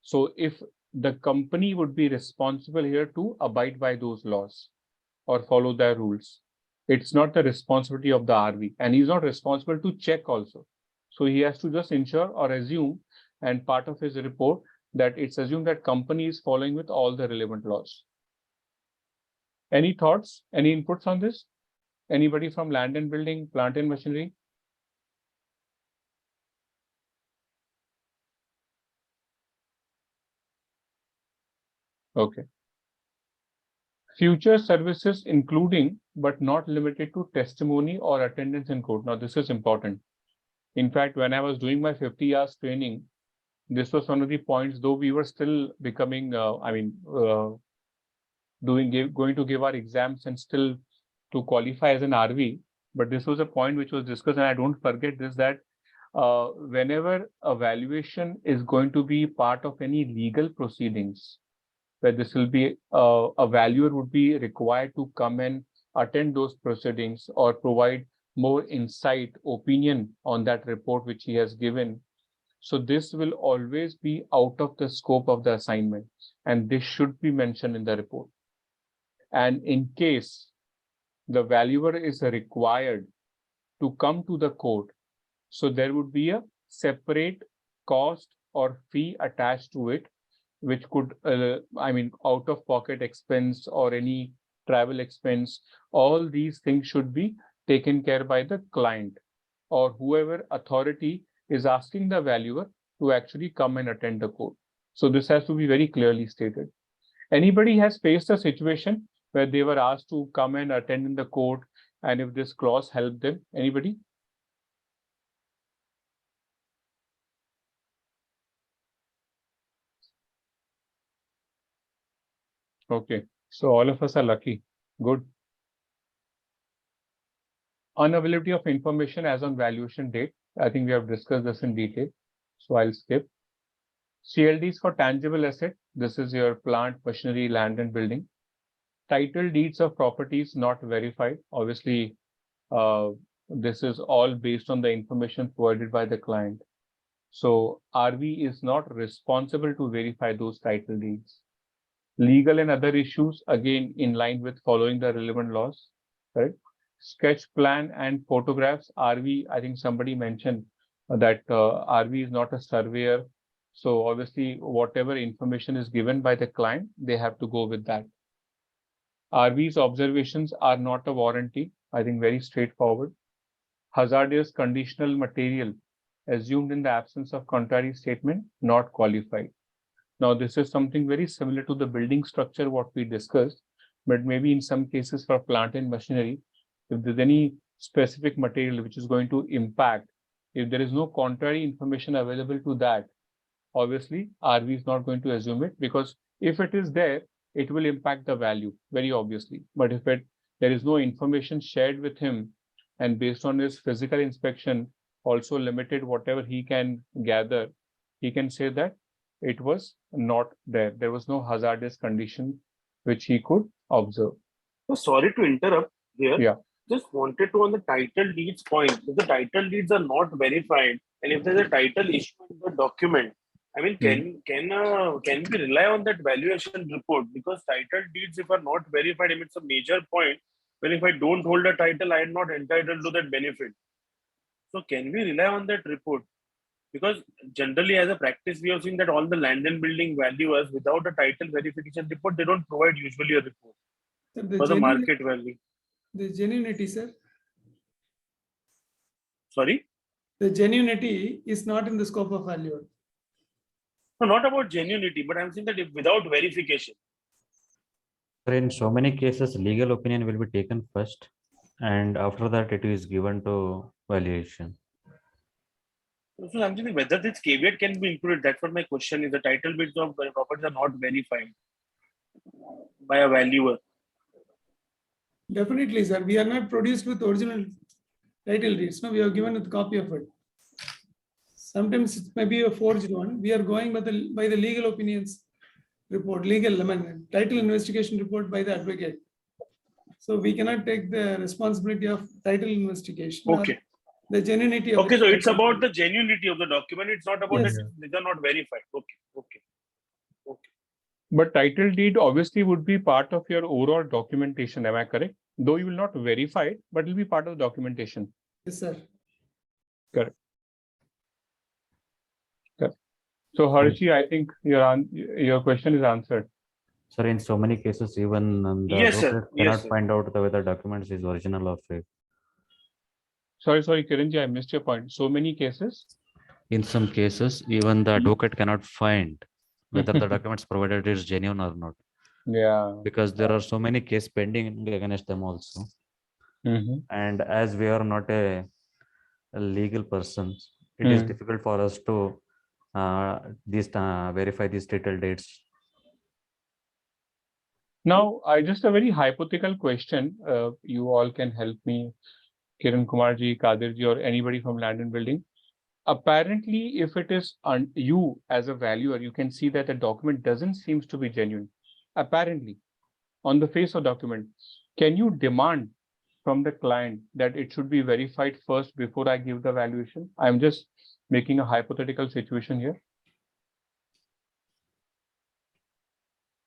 So if the company would be responsible here to abide by those laws or follow their rules. It's not the responsibility of the RV, and he's not responsible to check also. So he has to just ensure or assume, and part of his report, that it's assumed that company is following with all the relevant laws. Any thoughts, any inputs on this? Anybody from land and building, plant and machinery? Okay. Future services including but not limited to testimony or attendance in court. Now this is important. In fact, when I was doing my 50 hours training, this was one of the points, though we were still becoming, going to give our exams and still to qualify as an RV. But this was a point which was discussed, and I don't forget this, that whenever a valuation is going to be part of any legal proceedings, where this will be a valuer would be required to come and attend those proceedings or provide more insight, opinion on that report which he has given. So this will always be out of the scope of the assignment, and this should be mentioned in the report. And in case the valuer is required to come to the court, so there would be a separate cost or fee attached to it, which could, out of pocket expense or any travel expense. All these things should be taken care by the client or whoever authority is asking the valuer to actually come and attend the court. So this has to be very clearly stated. Anybody has faced a situation where they were asked to come and attend in the court, and if this clause helped them? Anybody? Okay, so all of us are lucky. Good. Unavailability of information as on valuation date. I think we have discussed this in detail, so I'll skip. CLDs for tangible asset. This is your plant, machinery, land and building. Title deeds of properties not verified. Obviously, this is all based on the information provided by the client. So RV is not responsible to verify those title deeds. Legal and other issues, again, in line with following the relevant laws, right? Sketch plan and photographs, RV, I think somebody mentioned that RV is not a surveyor. So obviously, whatever information is given by the client, they have to go with that. RV's observations are not a warranty. I think very straightforward. Hazardous conditional material assumed in the absence of contrary statement, not qualified. Now, this is something very similar to the building structure, what we discussed, but maybe in some cases for plant and machinery, if there's any specific material which is going to impact, if there is no contrary information available to that, obviously RV is not going to assume it, because if it is there, it will impact the value very obviously. But if there is no information shared with him, and based on his physical inspection, also limited whatever he can gather, he can say that it was not there. There was no hazardous condition which he could observe. So sorry to interrupt here. Yeah. Just wanted to on the title deeds point. If the title deeds are not verified, and if there's a title issue in the document, I mean, can we rely on that valuation report? Because title deeds, if are not verified, I mean, it's a major point. Well, if I don't hold a title, I am not entitled to that benefit. So can we rely on that report? Because generally, as a practice, we have seen that all the land and building valuers, without a title verification report, they don't provide usually a report for the market value. The genuinity, sir. Sorry? The genuinity is not in the scope of valuer. No, not about genuinity, but I'm saying that if without verification. In so many cases, legal opinion will be taken first, and after that, it is given to valuation. So I'm saying whether this caveat can be included. That's what my question is. The title bids of properties are not verified by a valuer. Definitely, sir. We are not produced with original title deeds. No, we are given with copy of it. Sometimes it may be a forged one. We are going by the legal opinions report, legal title investigation report by the advocate. So we cannot take the responsibility of title investigation. Okay. The genuinity of okay, so it's about the genuinity of the document. It's not about Yes. that these are not verified. Okay. But title deed obviously would be part of your overall documentation. Am I correct? Though you will not verify it, but it will be part of the documentation. Yes, sir. Correct. So Harshi, I think your question is answered. Sir, in so many cases, even the Yes, sir. advocate Yes, cannot sir. find out whether documents is original or fake. Sorry, Kiranji, I missed your point. So many cases. In some cases, even the advocate cannot find whether the documents provided is genuine or not. Yeah. Because there are so many cases pending against them also. And as we are not a legal person, it is difficult for us to verify these title dates. Now, just a very hypothetical question. You all can help me, Kiran Kumarji, Kadirji, or anybody from land and building. Apparently, if it is you as a valuer, you can see that the document doesn't seem to be genuine. Apparently, on the face of document, can you demand from the client that it should be verified first before I give the valuation? I'm just making a hypothetical situation here.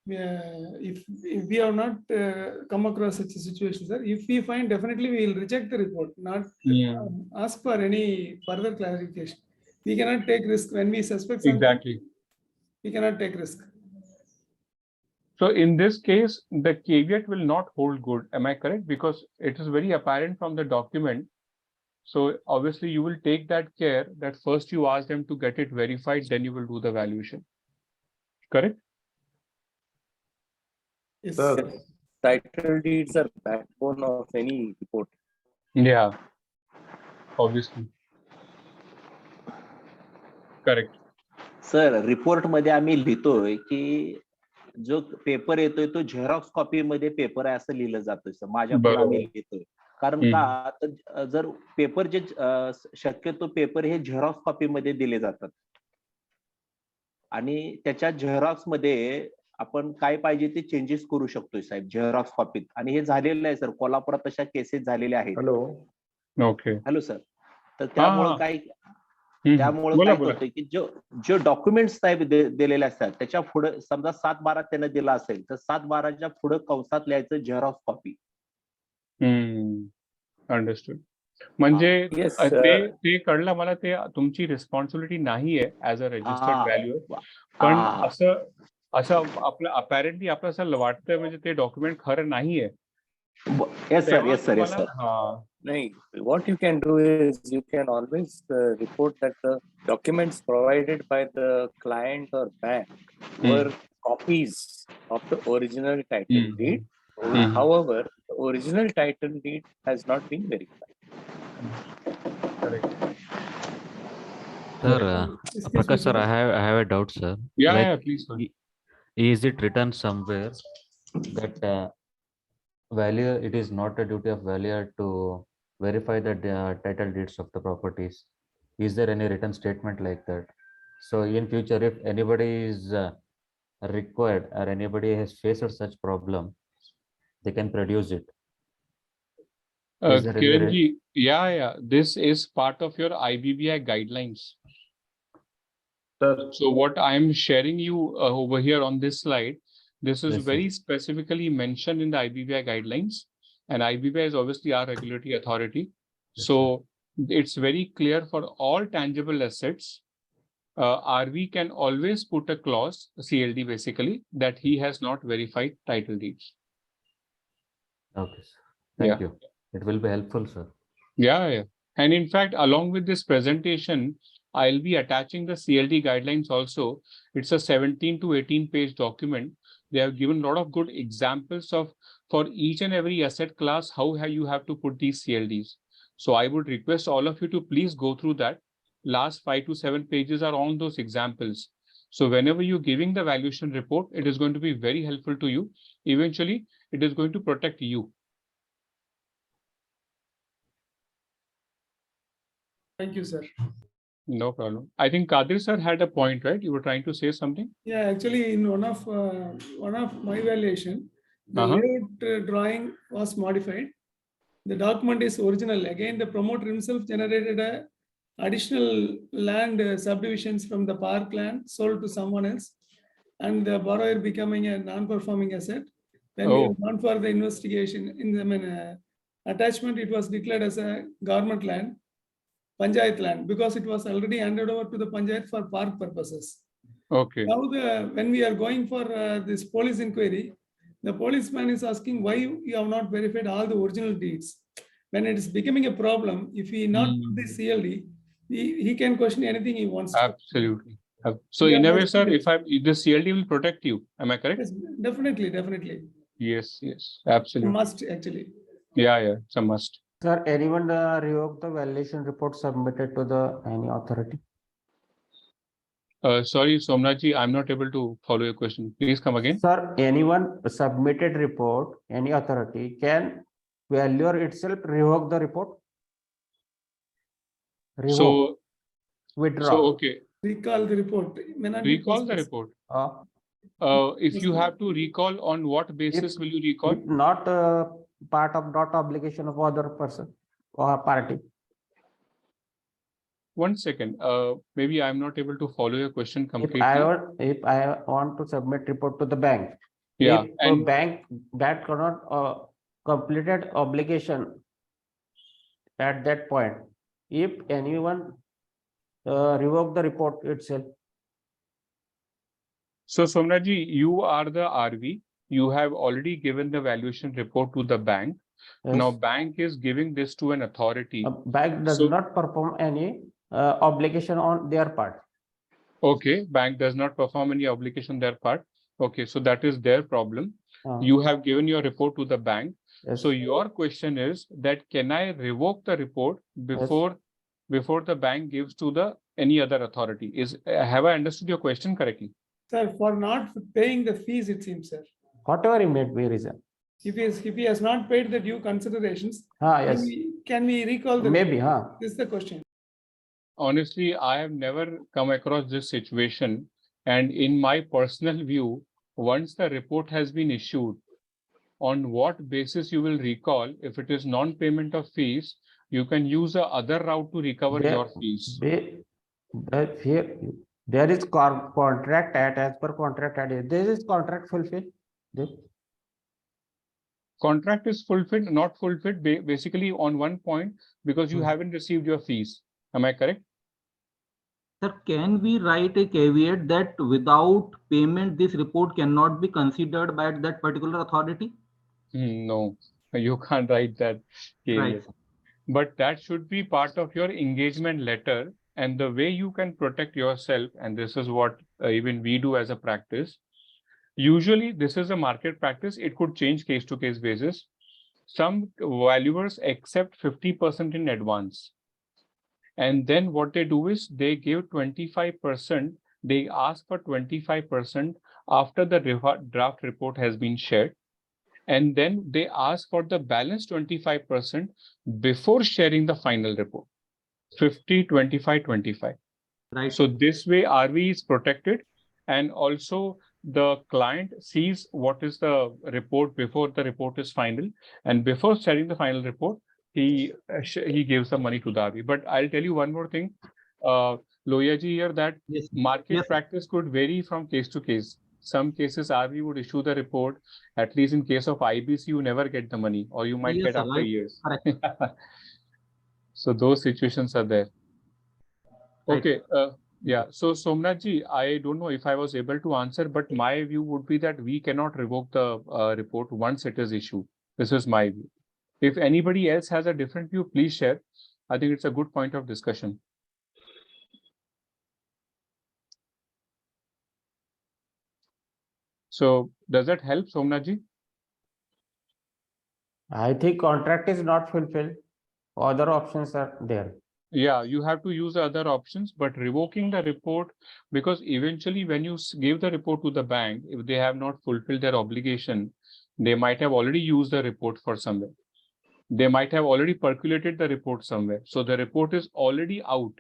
If we have not come across such a situation, sir, if we find, definitely we will reject the report, not ask for any further clarification. We cannot take risk when we suspect something. Exactly. We cannot take risk. So in this case, the caveat will not hold good. Am I correct? Because it is very apparent from the document. So obviously you will take that care that first you ask them to get it verified, then you will do the valuation. Correct? Yes. Sir, title deeds are backbone of any report. Yeah. Obviously. Correct. Sir report मध्ये आम्ही लिहितोय की जो paper येतोय तो Xerox copy मध्ये paper आहे असं लिहिलं जातोय सर माझ्याकडून आम्ही लिहितोय कारण का तर जर पेपर जे शक्यतो पेपर हे झेरॉक्स कॉपी मध्ये दिले जातात आणि त्याच्या झेरॉक्स मध्ये आपण काय पाहिजे ते चेंजेस करू शकतोय साहेब झेरॉक्स कॉपीत आणि हे झालेलं आहे सर कोल्हापुरात तशा केसेस झालेल्या आहेत ओके. Hello sir. तर त्यामुळं हा. काय हम्म. त्यामुळं बोला काय बोला. होतं की जो डॉक्युमेंट्स टाईप दिलेले असतात त्याच्या पुढे समजा 7-12 त्यानं दिला असेल तर 7-12च्या पुढे कंसात लिहायचं झेरॉक्स कॉपी. अंडरस्टूड. म्हणजे Yes, ते कळलं मला, ते तुमची रिस्पॉन्सिबिलिटी नाहीये ऍज अ रजिस्टर्ड व्हॅल्युअर. पण असं आपलं अपॅरेंटली आपलं असं वाटतं, म्हणजे ते डॉक्युमेंट खरं नाहीये. Yes sir, yes sir, yes तुम्हाला sir. what you can do is you can always report that the documents provided by the client or bank were copies of the original title deed. However, the original title deed has not been verified. Correct. Sir, Excuse me, Prakash sir, sir. I have a doubt, sir. Yeah, please. Is it written somewhere that valuer, it is not a duty of valuer to verify the title deeds of the properties? Is there any written statement like that? So in future, if anybody is required or anybody has faced such problem, they can produce it. Is there any Kiranji, yeah, this is part of your IBBI guidelines. Sir, So what I'm sharing you over here on this slide, this is Yes, sir. very specifically mentioned in the IBBI guidelines, and IBBI is obviously our regulatory authority. Yes, So it's very clear for all tangible assets. RV can always put a clause, CLD basically, that he has not verified title deeds. Okay, sir. Thank you. It will be helpful, sir. Yeah. And in fact, along with this presentation, I'll be attaching the CLD guidelines also. It's a 17 to 18 page document. They have given a lot of good examples of, for each and every asset class, how you have to put these CLDs. So I would request all of you to please go through that. Last 5 to 7 pages are on those examples. So whenever you're giving the valuation report, it is going to be very helpful to you. Eventually, it is going to protect you. Thank you, sir. No problem. I think Kadir sir had a point, right? You were trying to say something? Yeah, actually, in one of my valuation, the layout drawing was modified. The document is original. Again, the promoter himself generated a additional land subdivisions from the park land sold to someone else, and the borrower becoming a non-performing asset. When we have gone for the investigation in the attachment, it was declared as a government land, Panchayat land, because it was already handed over to the Panchayat for park purposes. Okay. Now, when we are going for this police inquiry, the policeman is asking why you have not verified all the original deeds. When it is becoming a problem, if he not put the CLD, he can question anything he wants. Absolutely. So in a way, sir, the CLD will protect you. Am I correct? Yes, definitely. Yes, absolutely. A must actually. Yeah, it's a must. Sir, anyone revoke the valuation report submitted to the any authority? Sorry, Somnathji, I'm not able to follow your question. Please come again. Sir, anyone submitted report, any authority, can valuer itself revoke the report? Revoke. Withdraw. So, okay. Recall the report. Recall the report. If you have to recall, on what basis will you recall? If not part of not obligation of other person or party. One second. Maybe I'm not able to follow your question completely. If I want to submit report to the bank, yeah, if a bank that cannot completed obligation at that point, if anyone revoke the report itself. So Somnathji, you are the RV. You have already given the valuation report to the bank. Yes. Now bank is giving this to an authority. Bank does not perform any obligation on their part. Okay, bank does not perform any obligation on their part. Okay, so that is their problem. You have given your report to the bank. Yes. So your question is that can I revoke the report before the bank gives to the any other authority? Have I understood your question correctly? Sir, for not paying the fees, it seems, sir. Whatever it may be reason. If he has not paid the due considerations, yes. Can we recall the maybe? This is the question. Honestly, I have never come across this situation, and in my personal view, once the report has been issued, on what basis you will recall? If it is non-payment of fees, you can use the other route to recover your fees. Here, there is contract as per contract at this is contract fulfilled. Contract is fulfilled, not fulfilled basically on one point because you haven't received your fees. Am I correct? Sir, can we write a caveat that without payment, this report cannot be considered by that particular authority? No, you can't write that caveat. Right. But that should be part of your engagement letter. And the way you can protect yourself, and this is what even we do as a practice. Usually, this is a market practice. It could change case to case basis. Some valuers accept 50% in advance. And then what they do is they give 25%. They ask for 25% after the draft report has been shared. And then they ask for the balance 25% before sharing the final report. 50, 25, 25. Right. So this way RV is protected, and also the client sees what is the report before the report is final, and before sharing the final report, he gives the money to the RV. But I'll tell you one more thing, Loya ji, here that market practice could vary from case to case. Some cases RV would issue the report. At least in case of IBC, you never get the money, or you might Yes, get sir, after right. years. Correct. So those situations are there. Right. Okay. Yeah. So Somnath ji, I don't know if I was able to answer, but my view would be that we cannot revoke the report once it is issued. This is my view. If anybody else has a different view, please share. I think it's a good point of discussion. So does that help, Somnath ji? I think contract is not fulfilled. Other options are there. Yeah, you have to use the other options, but revoking the report, because eventually when you give the report to the bank, if they have not fulfilled their obligation, they might have already used the report for somewhere. They might have already percolated the report somewhere. So the report is already out.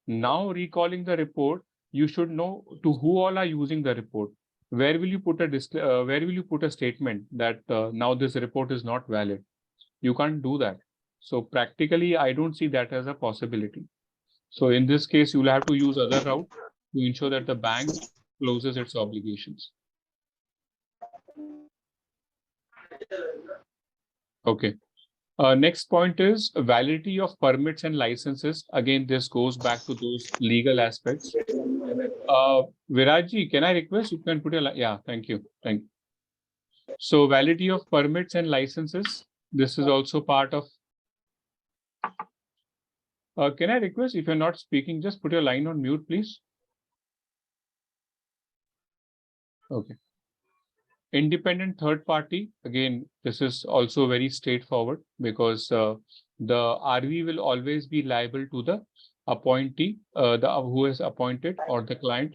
Now recalling the report, you should know to who all are using the report. Where will you put a statement that now this report is not valid? You can't do that. So practically, I don't see that as a possibility. So in this case, you'll have to use other route to ensure that the bank closes its obligations. Okay. Next point is validity of permits and licenses. Again, this goes back to those legal aspects. Virajji, can I request you can put a yeah, thank you. Thank you. So validity of permits and licenses. This is also part of. Can I request if you're not speaking, just put your line on mute, please. Okay. Independent third party. Again, this is also very straightforward because the RV will always be liable to the appointee, who is appointed, or the client.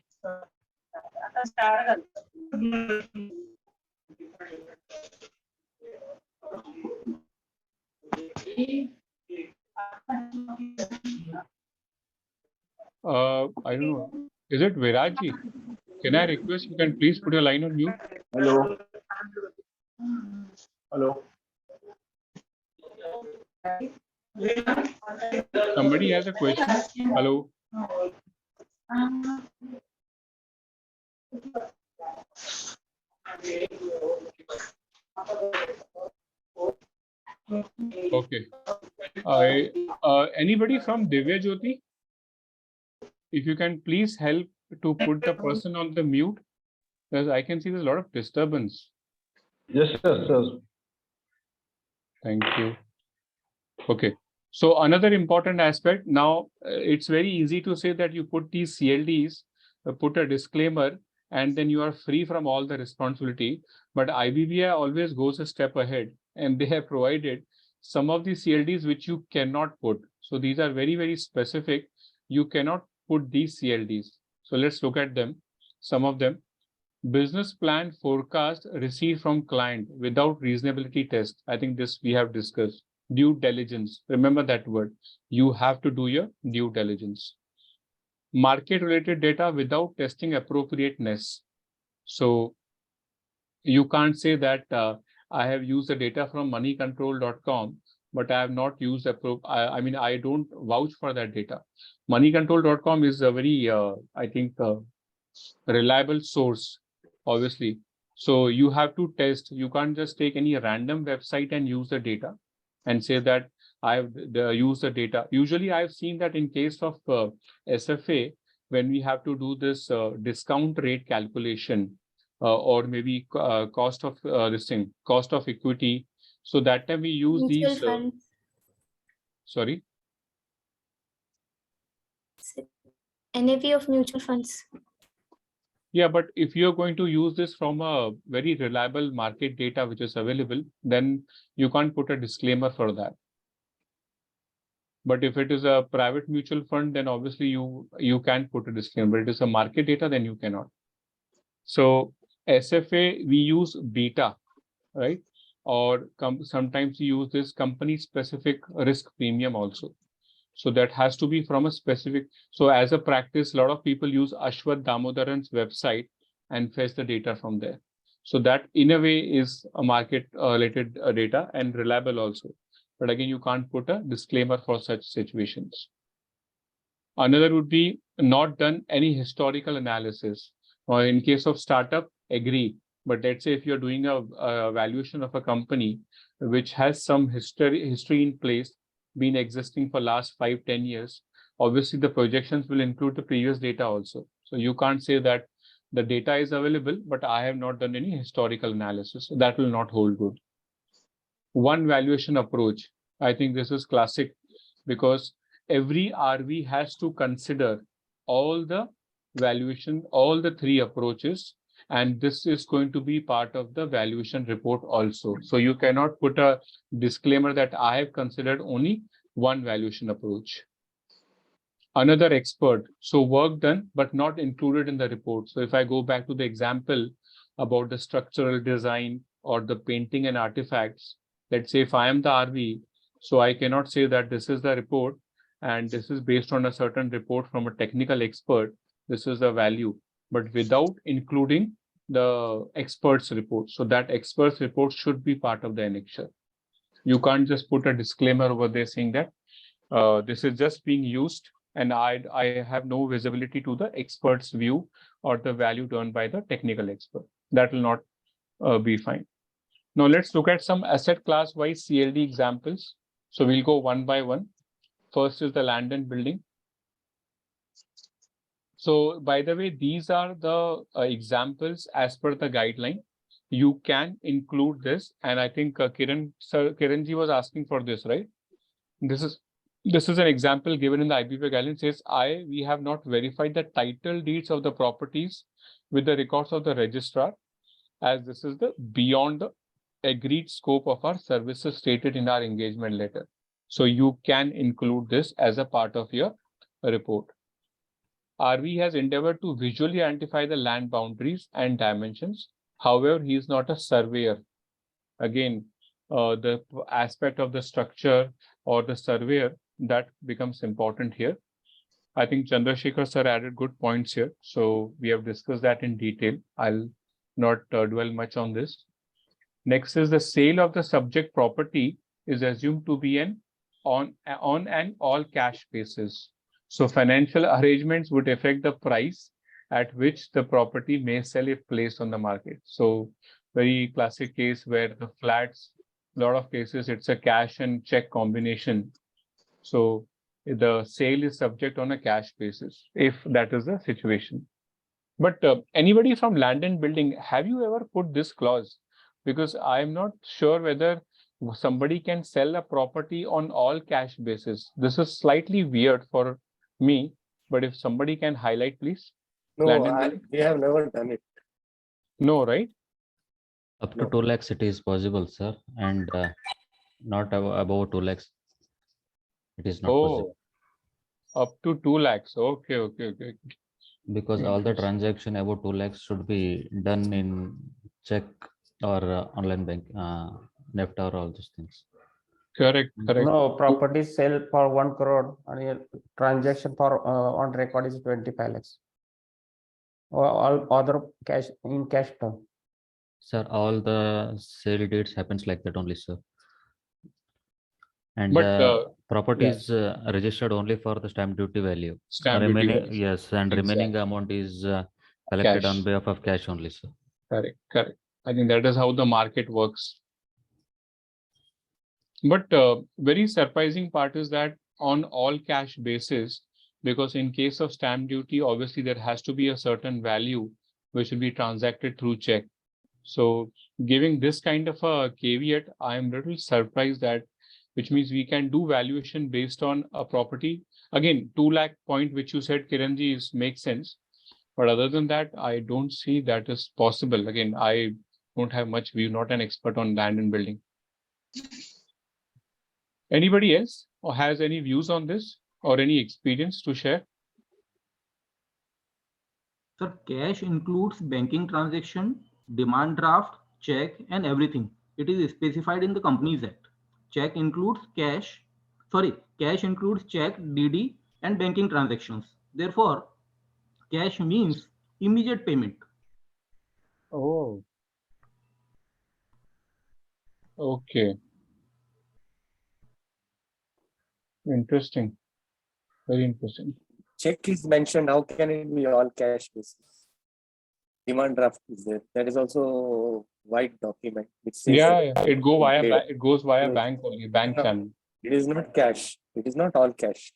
I don't know. Is it Virajji? Can I request you can please put your line on mute? Hello. Hello. Somebody has a question? Hello. Okay. Anybody from Divya Jyoti? If you can please help to put the person on the mute, because I can see there's a lot of disturbance. Yes, sir. Thank you. Okay. So another important aspect, now it's very easy to say that you put these CLDs, put a disclaimer, and then you are free from all the responsibility. But IBBI always goes a step ahead, and they have provided some of the CLDs which you cannot put. So these are very, very specific. You cannot put these CLDs. So let's look at them. Some of them. Business plan forecast received from client without reasonability test. I think this we have discussed. Due diligence. Remember that word. You have to do your due diligence. Market related data without testing appropriateness. So you can't say that I have used the data from moneycontrol.com, but I have not used I mean, I don't vouch for that data. Moneycontrol.com is a very, I think, reliable source, obviously. So you have to test. You can't just take any random website and use the data and say that I've used the data. Usually I've seen that in case of SFA, when we have to do this discount rate calculation or maybe cost of cost of equity. So that time we use Mutual these. funds. Sorry. NAV of mutual funds. Yeah, but if you're going to use this from a very reliable market data which is available, then you can't put a disclaimer for that. But if it is a private mutual fund, then obviously you can put a disclaimer. But it is a market data, then you cannot. So SFA, we use beta, right? Or sometimes you use this company specific risk premium also. So that has to be from a specific. So as a practice, a lot of people use Ashwath Damodaran's website and fetch the data from there. So that in a way is a market related data and reliable also. But again, you can't put a disclaimer for such situations. Another would be not done any historical analysis. Or in case of startup, agree. But let's say if you're doing a valuation of a company which has some history in place, been existing for last 5-10 years, obviously the projections will include the previous data also. So you can't say that the data is available, but I have not done any historical analysis. That will not hold good. One valuation approach. I think this is classic because every RV has to consider all the valuation, all the three approaches, and this is going to be part of the valuation report also. So you cannot put a disclaimer that I have considered only one valuation approach. Another expert, so work done, but not included in the report. So if I go back to the example about the structural design or the painting and artifacts, let's say if I am the RV, so I cannot say that this is the report and this is based on a certain report from a technical expert. This is the value, but without including the expert's report. So that expert's report should be part of the annexure. You can't just put a disclaimer over there saying that this is just being used and I have no visibility to the expert's view or the value done by the technical expert. That will not be fine. Now let's look at some asset class wise CLD examples. So we'll go one by one. First is the land and building. So by the way, these are the examples as per the guideline. You can include this, and I think Kiranji was asking for this, right? This is an example given in the IBPA guideline. Says we have not verified the title deeds of the properties with the records of the registrar, as this is the beyond the agreed scope of our services stated in our engagement letter. So you can include this as a part of your report. RV has endeavored to visually identify the land boundaries and dimensions. However, he is not a surveyor. Again, the aspect of the structure or the surveyor that becomes important here. I think Chandrasekhar sir added good points here. So we have discussed that in detail. I'll not dwell much on this. Next is the sale of the subject property is assumed to be on an all cash basis. So financial arrangements would affect the price at which the property may sell if placed on the market. So very classic case where the flats, a lot of cases, it's a cash and check combination. So the sale is subject on a cash basis, if that is the situation. But anybody from land and building, have you ever put this clause? Because I'm not sure whether somebody can sell a property on all cash basis. This is slightly weird for me, but if somebody can highlight, please. No, we have never done it. No, right? Up to 2 lakhs it is possible, sir, and not above 2 lakhs. It is not possible. Up to 2 lakhs. Okay. Because all the transaction above 2 lakhs should be done in check or online bank, NEFT or all those things. Correct. No, property sale for 1 crore and a transaction for on record is 25 lakhs. Or all other cash in cash term. Sir, all the sale dates happens like that only, sir. And But property yeah, is registered only for the stamp duty value. stamp duty Remaining, values. yes, and remaining Exactly. amount is collected on Cash. behalf of cash only, sir. Correct. Correct. I think that is how the market works. But very surprising part is that on all cash basis, because in case of stamp duty, obviously there has to be a certain value which will be transacted through check. So giving this kind of a caveat, I am little surprised that, which means we can do valuation based on a property. Again, 2 lakh point, which you said, Kiranji, is makes sense. But other than that, I don't see that is possible. Again, I don't have much view, not an expert on land and building. Anybody else or has any views on this or any experience to share? Sir, cash includes banking transaction, demand draft, check, and everything. It is specified in the Companies Act. Check includes cash. Sorry, cash includes check, DD, and banking transactions. Therefore, cash means immediate payment. Oh, okay. Interesting. Very interesting. Check is mentioned. How can it be all cash basis? Demand draft is there. That is also white document which says Yeah, it paid. it goes via So bank only, bank no, channel. it is not cash. It is not all cash.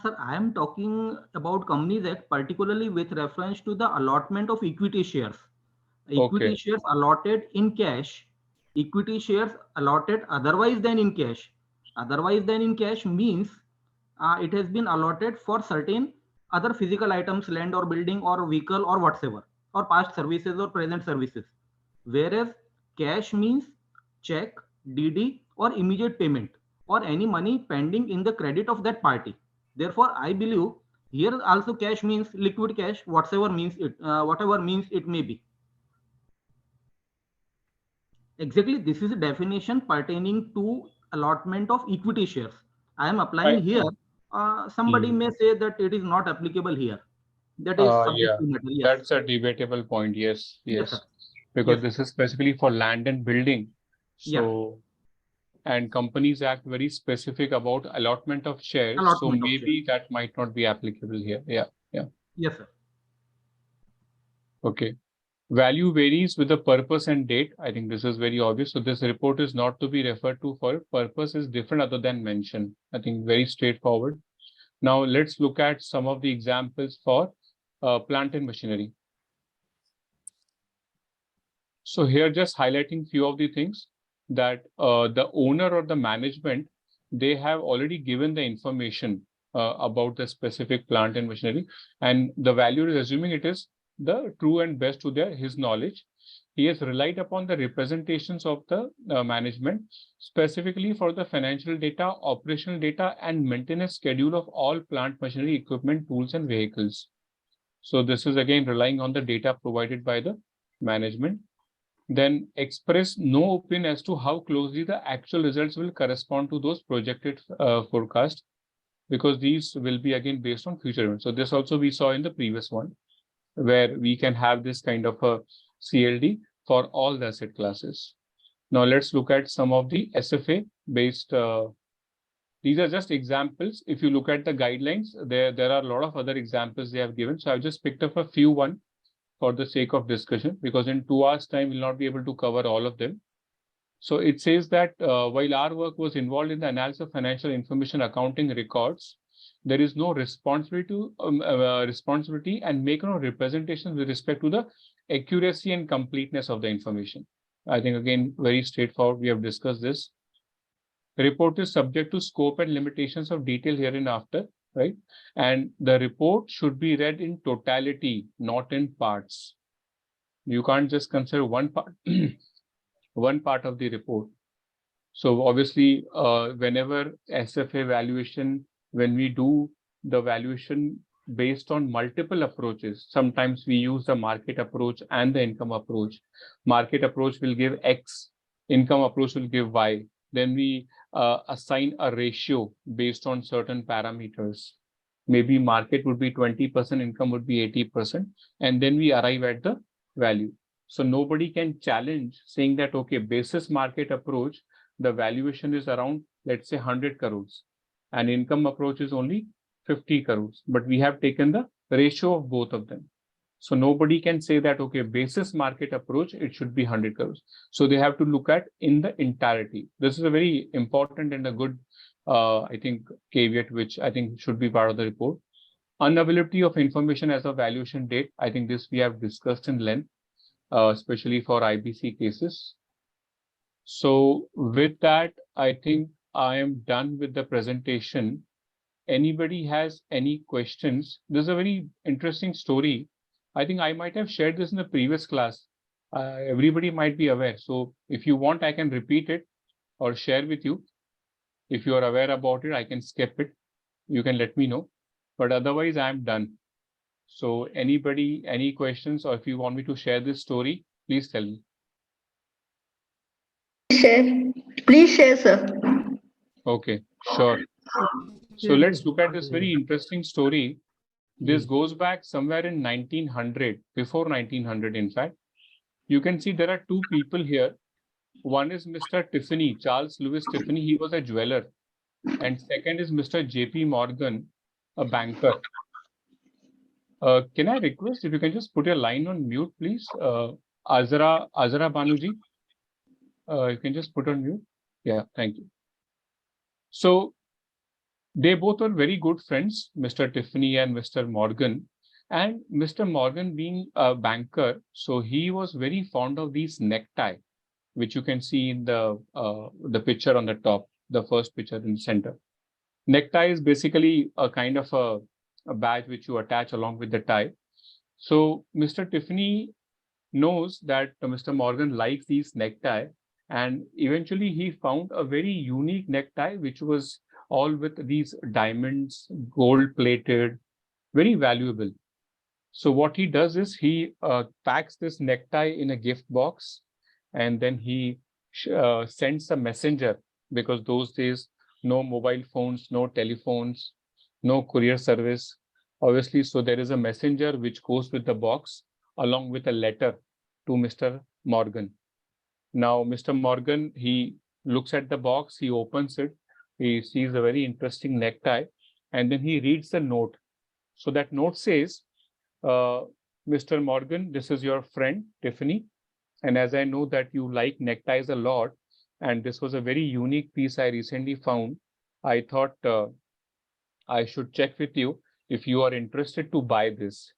Sir, I am talking about Companies Act, particularly with reference to the allotment of equity shares. Equity Okay. shares allotted in cash, equity shares allotted otherwise than in cash. Otherwise than in cash means it has been allotted for certain other physical items, land or building or vehicle or whatsoever, or past services or present services. Whereas cash means check, DD, or immediate payment, or any money pending in the credit of that party. Therefore, I believe here also cash means liquid cash, whatever means it may be. Exactly, this is a definition pertaining to allotment of equity shares. I am applying here. Somebody may say that it is not applicable here. That is subject Yeah, to matter. Yes. that's a debatable point. Yes, Yes, sir. yes. Because Yes. this is specifically for land and building. Yeah. So, and Companies Act very specific about allotment of shares. So Allotment of shares. maybe that might not be applicable here. Yeah, yeah. Yes, sir. Okay. Value varies with the purpose and date. I think this is very obvious. So this report is not to be referred to for purpose is different other than mention. I think very straightforward. Now let's look at some of the examples for plant and machinery. So here just highlighting few of the things that the owner or the management, they have already given the information about the specific plant and machinery, and the value is assuming it is the true and best to his knowledge. He has relied upon the representations of the management, specifically for the financial data, operational data, and maintenance schedule of all plant machinery, equipment, tools, and vehicles. So this is again relying on the data provided by the management. Then express no opinion as to how closely the actual results will correspond to those projected forecasts, because these will be again based on future events. So this also we saw in the previous one, where we can have this kind of a CLD for all the asset classes. Now let's look at some of the SFA based. These are just examples. If you look at the guidelines, there are a lot of other examples they have given. So I've just picked up a few one for the sake of discussion, because in 2 hours time, we'll not be able to cover all of them. So it says that while our work was involved in the analysis of financial information accounting records, there is no responsibility and make no representation with respect to the accuracy and completeness of the information. I think again, very straightforward. We have discussed this. The report is subject to scope and limitations of detail hereinafter, right? And the report should be read in totality, not in parts. You can't just consider one part, one part of the report. So obviously, whenever SFA valuation, when we do the valuation based on multiple approaches, sometimes we use the market approach and the income approach. Market approach will give X, income approach will give Y. Then we assign a ratio based on certain parameters. Maybe market would be 20%, income would be 80%, and then we arrive at the value. So nobody can challenge saying that, okay, basis market approach, the valuation is around, let's say 100 crores and income approach is only 50 crores, but we have taken the ratio of both of them. So nobody can say that, okay, basis market approach, it should be 100 crores. So they have to look at in the entirety. This is a very important and a good, I think, caveat, which I think should be part of the report. Unavailability of information as of valuation date. I think this we have discussed in length, especially for IBC cases. So with that, I think I am done with the presentation. Anybody has any questions? This is a very interesting story. I think I might have shared this in the previous class. Everybody might be aware. So if you want, I can repeat it or share with you. If you are aware about it, I can skip it. You can let me know. But otherwise, I'm done. So anybody, any questions, or if you want me to share this story, please tell me. Please share, sir. Okay, sure. So let's look at this very interesting story. This goes back somewhere in 1900, before 1900, in fact. You can see there are two people here. One is Mr. Tiffany, Charles Lewis Tiffany. He was a jeweler. And second is Mr. JP Morgan, a banker. Can I request if you can just put your line on mute, please? Azra Banuji, you can just put on mute. Yeah, thank you. So they both were very good friends, Mr. Tiffany and Mr. Morgan. And Mr. Morgan being a banker, so he was very fond of these necktie, which you can see in the picture on the top, the first picture in the center. Necktie is basically a kind of a badge which you attach along with the tie. So Mr. Tiffany knows that Mr. Morgan likes these necktie, and eventually he found a very unique necktie which was all with these diamonds, gold plated, very valuable. So what he does is he packs this necktie in a gift box, and then he sends a messenger, because those days no mobile phones, no telephones, no courier service, obviously. So there is a messenger which goes with the box along with a letter to Mr. Morgan. Now, Mr. Morgan, he looks at the box, he opens it, he sees a very interesting necktie, and then he reads the note. So that note says, Mr. Morgan, this is your friend, Tiffany. And as I know that you like neckties a lot, and this was a very unique piece I recently found, I thought I should check with you if you are interested to buy this.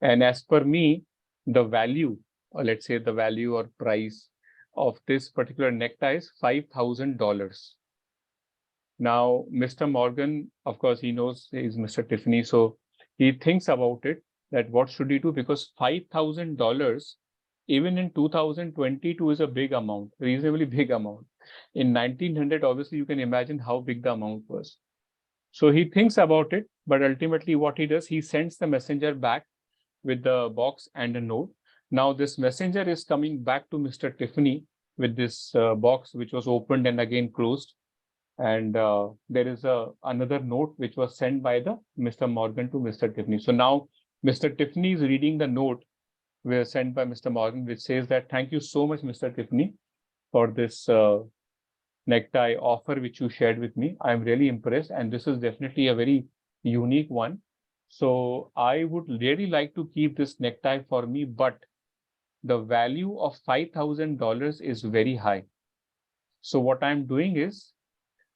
And as per me, the value, or let's say the value or price of this particular necktie is $5,000. Now, Mr. Morgan, of course, he knows he's Mr. Tiffany, so he thinks about it, that what should he do? Because $5,000, even in 2022, is a big amount, reasonably big amount. In 1900, obviously, you can imagine how big the amount was. So he thinks about it, but ultimately what he does, he sends the messenger back with the box and a note. Now this messenger is coming back to Mr. Tiffany with this box, which was opened and again closed. And there is another note which was sent by the Mr. Morgan to Mr. Tiffany. So now Mr. Tiffany is reading the note sent by Mr. Morgan, which says that, thank you so much, Mr. Tiffany, for this necktie offer which you shared with me. I'm really impressed, and this is definitely a very unique one. So I would really like to keep this necktie for me, but the value of $5,000 is very high. So what I'm doing is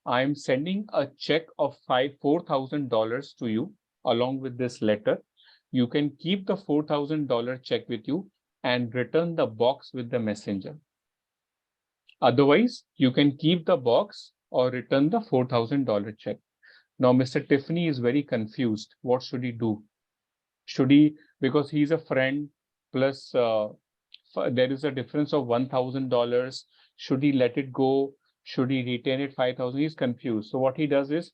I'm sending a check of $4,000 to you along with this letter. You can keep the $4,000 check with you and return the box with the messenger. Otherwise, you can keep the box or return the $4,000 check. Now, Mr. Tiffany is very confused. What should he do? Should he, because he's a friend, plus there is a difference of $1,000. Should he let it go? Should he retain it 5,000? He's confused. So what he does is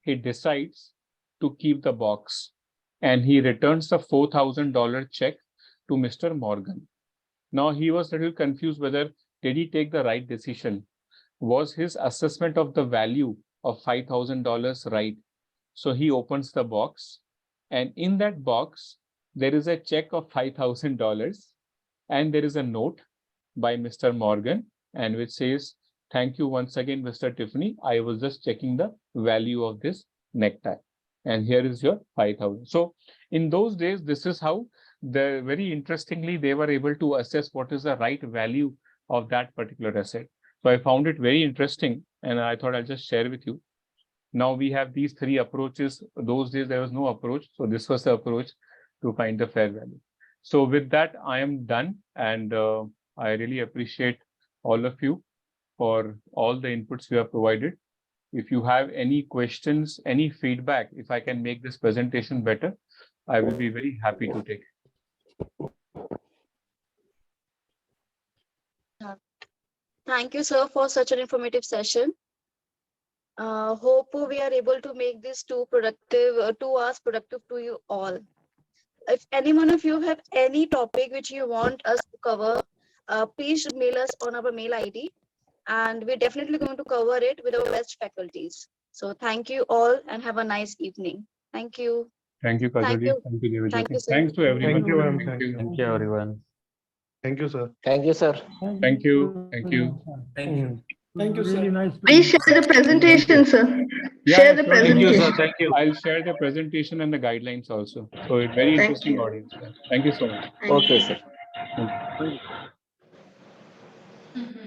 he decides to keep the box, and he returns the $4,000 check to Mr. Morgan. Now he was a little confused whether did he take the right decision? Was his assessment of the value of $5,000 right? So he opens the box, and in that box, there is a check of $5,000, and there is a note by Mr. Morgan, and which says, thank you once again, Mr. Tiffany. I was just checking the value of this necktie. And here is your 5,000. So in those days, this is how very interestingly, they were able to assess what is the right value of that particular asset. So I found it very interesting and I thought I'll just share with you. Now we have these three approaches. Those days there was no approach. So this was the approach to find the fair value. So with that, I am done. And I really appreciate all of you for all the inputs you have provided. If you have any questions, any feedback, if I can make this presentation better, I will be very happy to take it. Thank you, sir, for such an informative session. Hope we are able to make this 2 hours productive to you all. If any one of you have any topic which you want us to cover, please mail us on our mail ID, and we're definitely going to cover it with our best faculties. So thank you all and have a nice evening. Thank you. Thank you, Kajal. Thank you. Thank you, Devajyoti. Thank you, sir. Thanks to everyone. Thank you, ma'am. Thank you, everyone. Thank you, sir. Thank you, sir. Thank you. Thank you. Thank you, sir. Really nice. Please share the presentation, sir. Yeah, Share the sure. Thank you, sir. presentation. Thank you. I'll share the presentation and the guidelines also. So it's very Thank interesting you. audience. Thank you so much. Thank Okay, you. sir. Thank you.